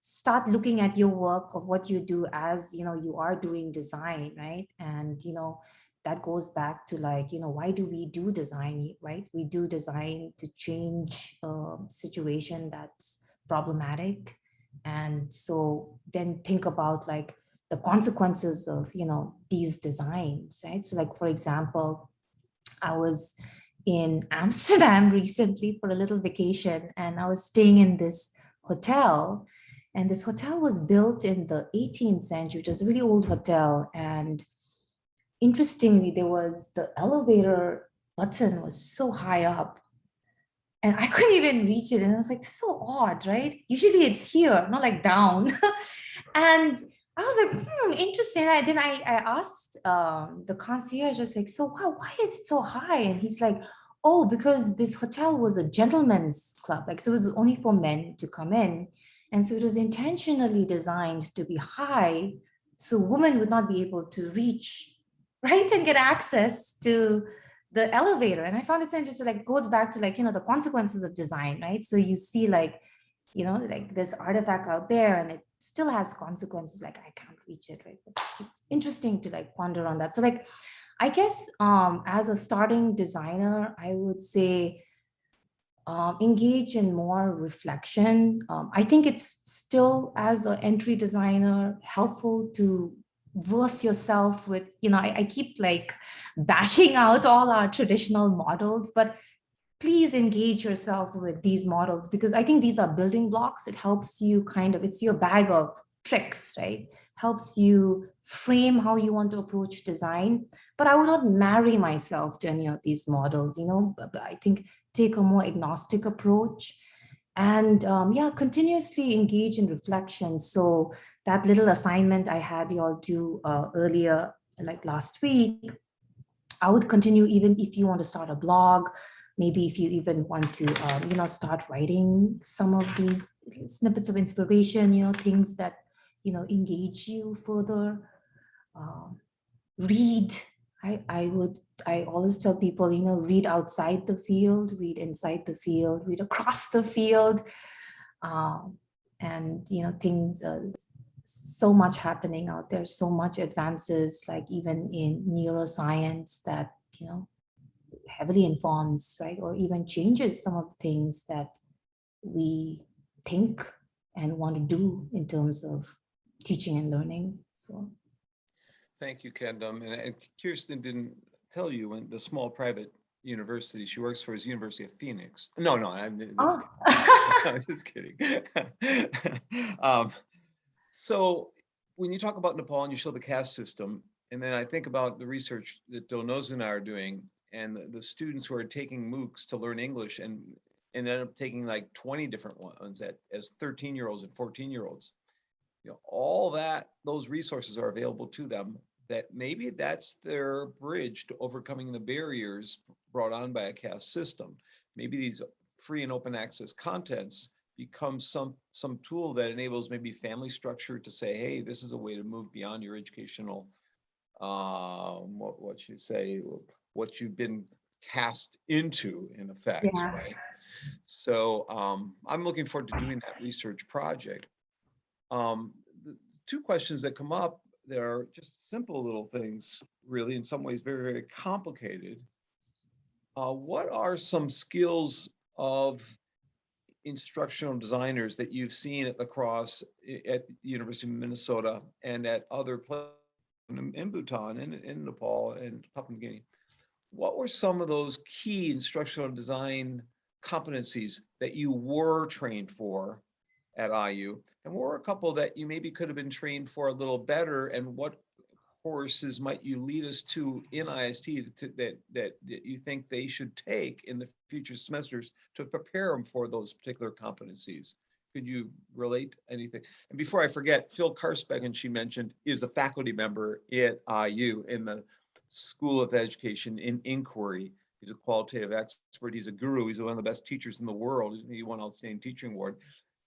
start looking at your work of what you do as you are doing design, right? And that goes back to like why do we do design, right? We do design to change a situation that's problematic. And so then think about like the consequences of these designs, right? So like, for example, I was in Amsterdam recently for a little vacation, and I was staying in this hotel. And this hotel was built in the 18th century. It was a really old hotel. And interestingly, there was the elevator button was so high up and I couldn't even reach it. And I was like, so odd, right? Usually it's here, not like down. And I was like, interesting. And then I asked the concierge, I was like, so why is it so high? And he's like, oh, because this hotel was a gentleman's club. Like, so it was only for men to come in. And so it was intentionally designed to be high so women would not be able to reach, right, and get access to the elevator. And I found it interesting, like goes back to like, the consequences of design, right? So you see like, like this artifact out there and it still has consequences, like I can't reach it, right? But it's interesting to like ponder on that. So like, I guess as a starting designer, I would say, engage in more reflection. I think it's still, as an entry designer, helpful to verse yourself with, I keep like bashing out all our traditional models, but please engage yourself with these models, because I think these are building blocks. It helps you it's your bag of tricks, right? Helps you frame how you want to approach design. But I would not marry myself to any of these models, but I think take a more agnostic approach and continuously engage in reflection. So that little assignment I had you all do earlier, like last week, I would continue, even if you want to start a blog, maybe if you even want to, start writing some of these snippets of inspiration, things that engage you further. Read. I always tell people, read outside the field, read inside the field, read across the field. And things, so much happening out there, so much advances, like even in neuroscience that heavily informs, right, or even changes some of the things that we think and want to do in terms of teaching and learning. So Thank you, Khendum. And Kirsten didn't tell you when the small private university she works for is University of Phoenix. No, I'm just kidding. So when you talk about Nepal and you show the caste system, and then I think about the research that Donoz and I are doing, and the students who are taking MOOCs to learn English and ended up taking like 20 different ones as 13-year-olds and 14-year-olds. All those resources are available to them, that maybe that's their bridge to overcoming the barriers brought on by a caste system. Maybe these free and open access contents become some tool that enables maybe family structure to say, hey, this is a way to move beyond your educational, what you've been cast into, in effect, yeah. right? So I'm looking forward to doing that research project. The two questions that come up, that are just simple little things, really, in some ways very, very complicated. What are some skills of instructional designers that you've seen at lacrosse, at the University of Minnesota, and at other places in Bhutan, in Nepal, and Papua New Guinea? What were some of those key instructional design competencies that you were trained for at IU? And what were a couple that you maybe could have been trained for a little better? And what courses might you lead us to in IST that you think they should take in the future semesters to prepare them for those particular competencies? Could you relate anything? And before I forget, Phil Karspecken, she mentioned, is a faculty member at IU in the School of Education in Inquiry. He's a qualitative expert. He's a guru. He's one of the best teachers in the world. He won Outstanding Teaching Award.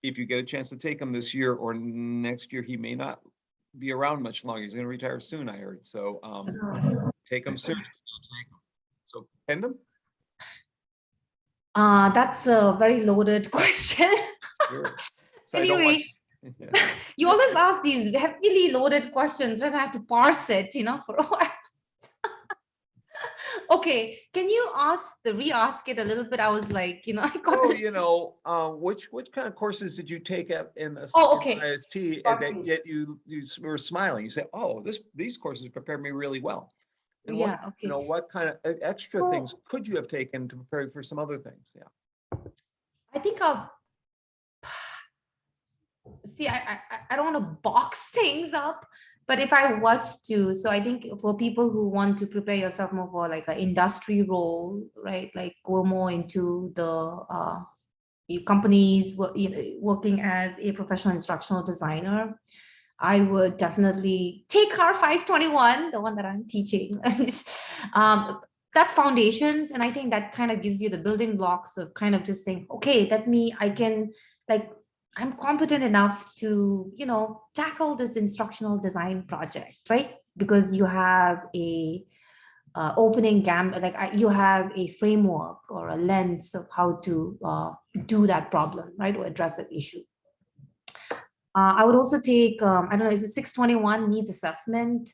If you get a chance to take him this year or next year, he may not be around much longer. He's going to retire soon, I heard. So take him soon. So Khendum? That's a very loaded question. Sure. So Anyway, you always ask these heavily loaded questions, and I have to parse it, for a while. Okay, can you re-ask it a little bit? I was like, I got which kind of courses did you take in IST, and that yet you were smiling? You say, oh, these courses prepared me really well. And what kind of extra things could you have taken to prepare you for some other things? Yeah. I think see, I don't want to box things up, but if I was to, so I think for people who want to prepare yourself more for like an industry role, right? Like go more into the companies working as a professional instructional designer, I would definitely take R511, the one that I'm teaching. That's foundations. And I think that kind of gives you the building blocks of kind of just saying, okay, I'm competent enough to, tackle this instructional design project, right? Because you have a opening gambit, you have a framework or a lens of how to do that problem, right? Or address that issue. I would also take, I don't know, is it 621 needs assessment?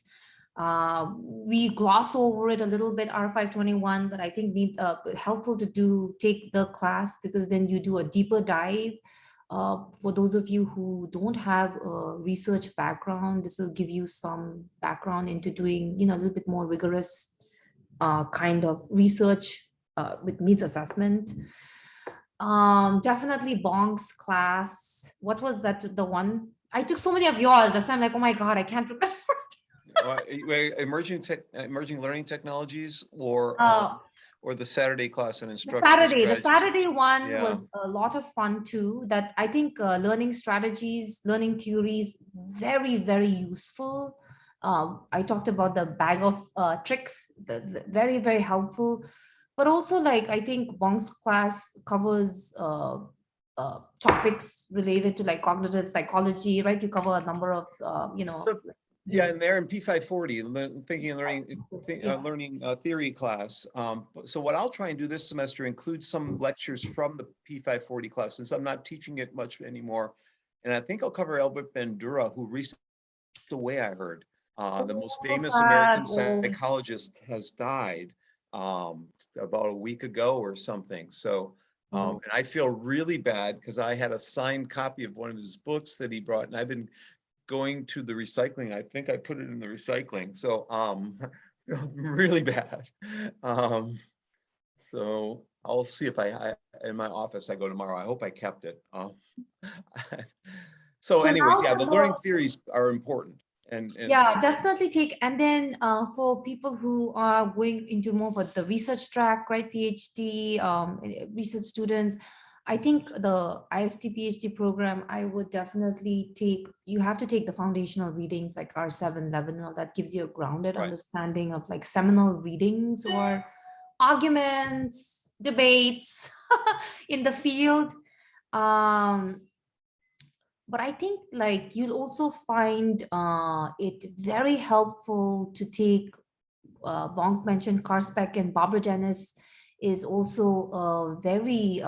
We gloss over it a little bit, R521, but I think helpful to take the class, because then you do a deeper dive. For those of you who don't have a research background, this will give you some background into doing, a little bit more rigorous kind of research with needs assessment. Definitely Bonk's class. What was that? The one I took so many of yours. That's why I'm like, oh my God, I can't remember. Emerging learning technologies, or the Saturday class and instruction. The Saturday one was a lot of fun too. That I think learning strategies, learning theories, very, very useful. I talked about the bag of tricks, very, very helpful. But also, I think Bonk's class covers topics related to like cognitive psychology, right? You cover a number of, So, yeah, and they're in P540, thinking and learning, Yeah. learning theory class. So what I'll try and do this semester includes some lectures from the P540 class, since I'm not teaching it much anymore. And I think I'll cover Albert Bandura, who recently passed away, I heard. The most so famous sad. American Oh. psychologist has died about a week ago or something. So, and I feel really bad because I had a signed copy of one of his books that he brought, and I've been going to the recycling. I think I put it in the recycling. So really bad. So I'll see if I in my office I go tomorrow. I hope I kept it. So anyways, now yeah, the for learning theories are important. And yeah, definitely take. And then for people who are going into more for the research track, right? PhD research students, I think the IST PhD program, I would definitely take, you have to take the foundational readings like R511, and all that gives you a grounded Right. understanding of like seminal readings or arguments, debates in the field. But I think like you'll also find it very helpful to take, Bonk mentioned Karspek, and Barbara Dennis is also a very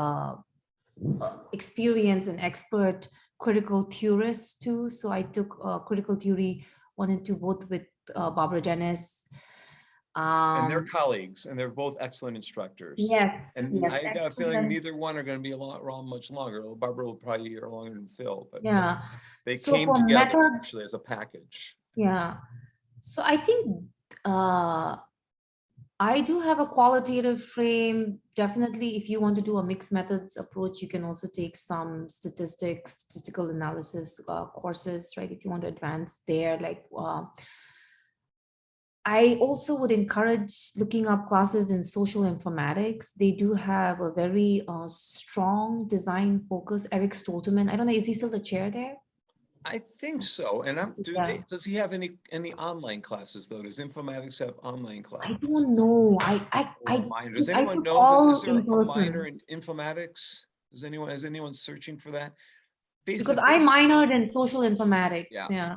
experienced and expert critical theorist too. So I took critical theory 1 and 2 both with Barbara Dennis. and they're colleagues, and they're both excellent instructors. Yes, And yes, I got a feeling excellent. neither one are going to be much longer. Barbara will probably be a year longer than Phil, but Yeah. they So came for together methods, actually as a package. yeah. So I think I do have a qualitative frame. Definitely, if you want to do a mixed methods approach, you can also take some statistical analysis courses, right? If you want to advance there, like I also would encourage looking up classes in social informatics. They do have a very strong design focus. Eric Stolterman, I don't know, is he still the chair there? I think so. And Yeah. does he have any online classes though? Does informatics have online classes? I don't know. Or a minor? Does I anyone took know? all Is there in a minor person in informatics? Is anyone searching for that? because I Face-to-face? minored in social informatics. Yeah. Yeah.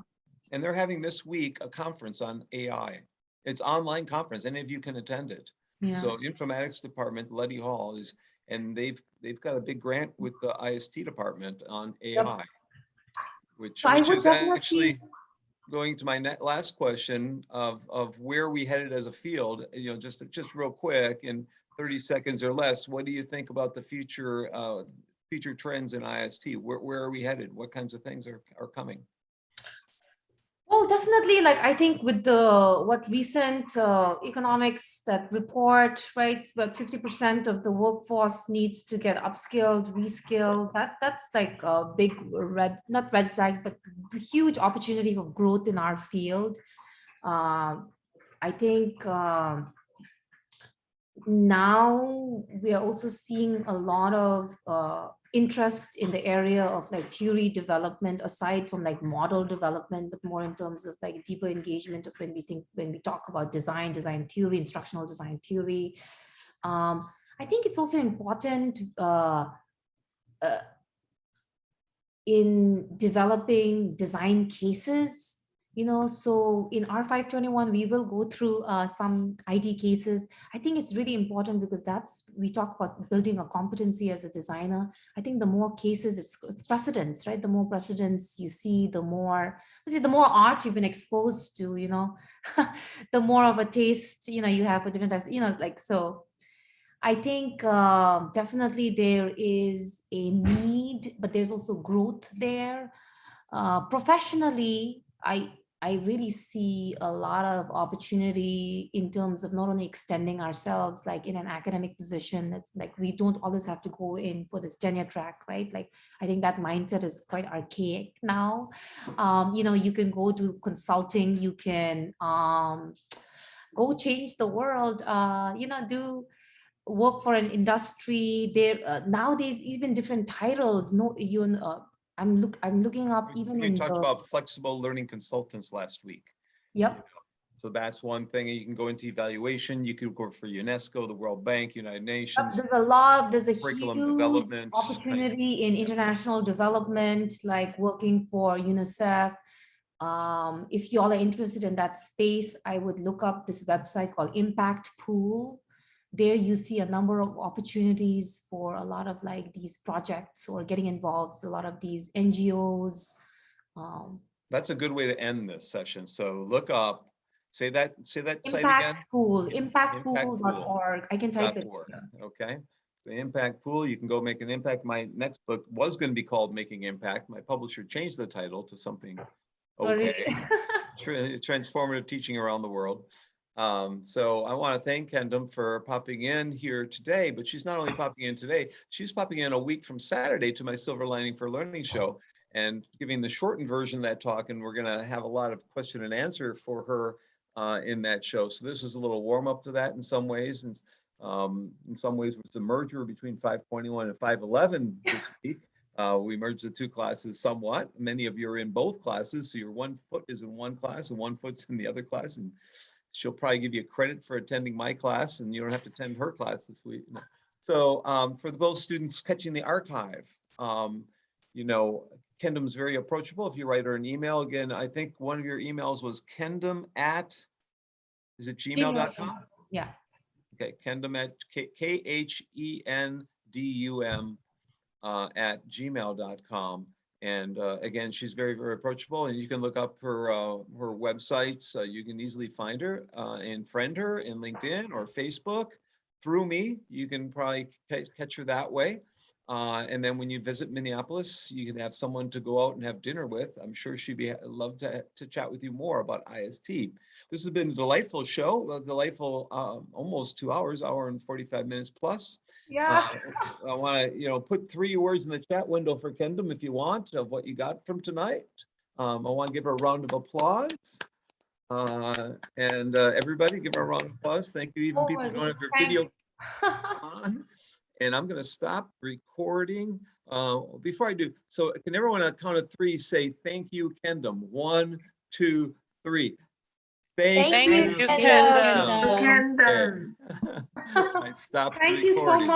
And they're having this week a conference on AI. It's online conference. Any of you can attend it. Yeah. So informatics department, Letty Hall is, and they've got a big grant with the IST department on AI, which So I would is definitely, actually going to my last question of where are we headed as a field. You know, just real quick in 30 seconds or less, what do you think about the future trends in IST? Where are we headed? What kinds of things are coming? well, definitely, like I think with the what recent economics that report, right, about 50% of the workforce needs to get upskilled, reskilled. That's like a big not red flags, but huge opportunity for growth in our field. I think now we are also seeing a lot of interest in the area of like theory development, aside from like model development, but more in terms of like deeper engagement of when we talk about design theory, instructional design theory. I think it's also important in developing design cases. You know, so in R521, we will go through some ID cases. I think it's really important because we talk about building a competency as a designer. I think the more cases, it's precedents, right? The more precedents you see, the more art you've been exposed to, you know, the more of a taste, you know, you have for different types, you know, like, so I think definitely there is a need, but there's also growth there. Professionally, I really see a lot of opportunity in terms of not only extending ourselves, like in an academic position. It's like we don't always have to go in for this tenure track, right? Like I think that mindset is quite archaic now. You know, you can go do consulting, you can go change the world, you know, do work for an industry. There nowadays even different titles. No, I'm looking up even We in talked the about flexible learning consultants last week. yep. So that's one thing. And you can go into evaluation. You could go for UNESCO, the World Bank, United Nations. There's a Curriculum huge development. opportunity in international development, like working for UNICEF. If you all are interested in that space, I would look up this website called Impact Pool. There you see a number of opportunities for a lot of like these projects or getting involved, a lot of these NGOs. That's a good way to end this session. So look up, say that site again. Impact Pool, impactpool.org. I can type it. .org. Okay. So Impact Pool, you can go make an impact. My next book was going to be called Making Impact. My publisher changed the title to something okay. Transformative teaching around the world. So I want to thank Khendum for popping in here today, but she's not only popping in today, she's popping in a week from Saturday to my Silver Lining for Learning show and giving the shortened version of that talk. And we're going to have a lot of question and answer for her in that show. So this is a little warm up to that in some ways. And in some ways, it's a merger between 521 and 511 this week. We merged the two classes somewhat. Many of you are in both classes. So your 1 foot is in one class and 1 foot's in the other class. And she'll probably give you credit for attending my class and you don't have to attend her class this week. So for both students catching the archive, you know, Khendum's very approachable. If you write her an email, again, I think one of your emails was Khendum at, is it gmail.com? Yeah. Okay, Khendum at KHENDUM at gmail.com. And again, she's very, very approachable, and you can look up her websites. You can easily find her and friend her in LinkedIn or Facebook through me. You can probably catch her that way. And then when you visit Minneapolis, you can have someone to go out and have dinner with. I'm sure she'd love to chat with you more about IST. This has been a delightful show, a delightful almost 2 hours, hour and 45 minutes plus. Yeah. I want to, put 3 words in the chat window for Khendum if you want of what you got from tonight. I want to give her a round of applause. And everybody give her a round of applause. Thank you. Even people who don't have their video on. And I'm going to stop recording before I do. So can everyone on a count of 3 say thank you, Khendum? 1, 2, 3. Thank you, Khendum. Khendum. I stopped Thank you so recording. much.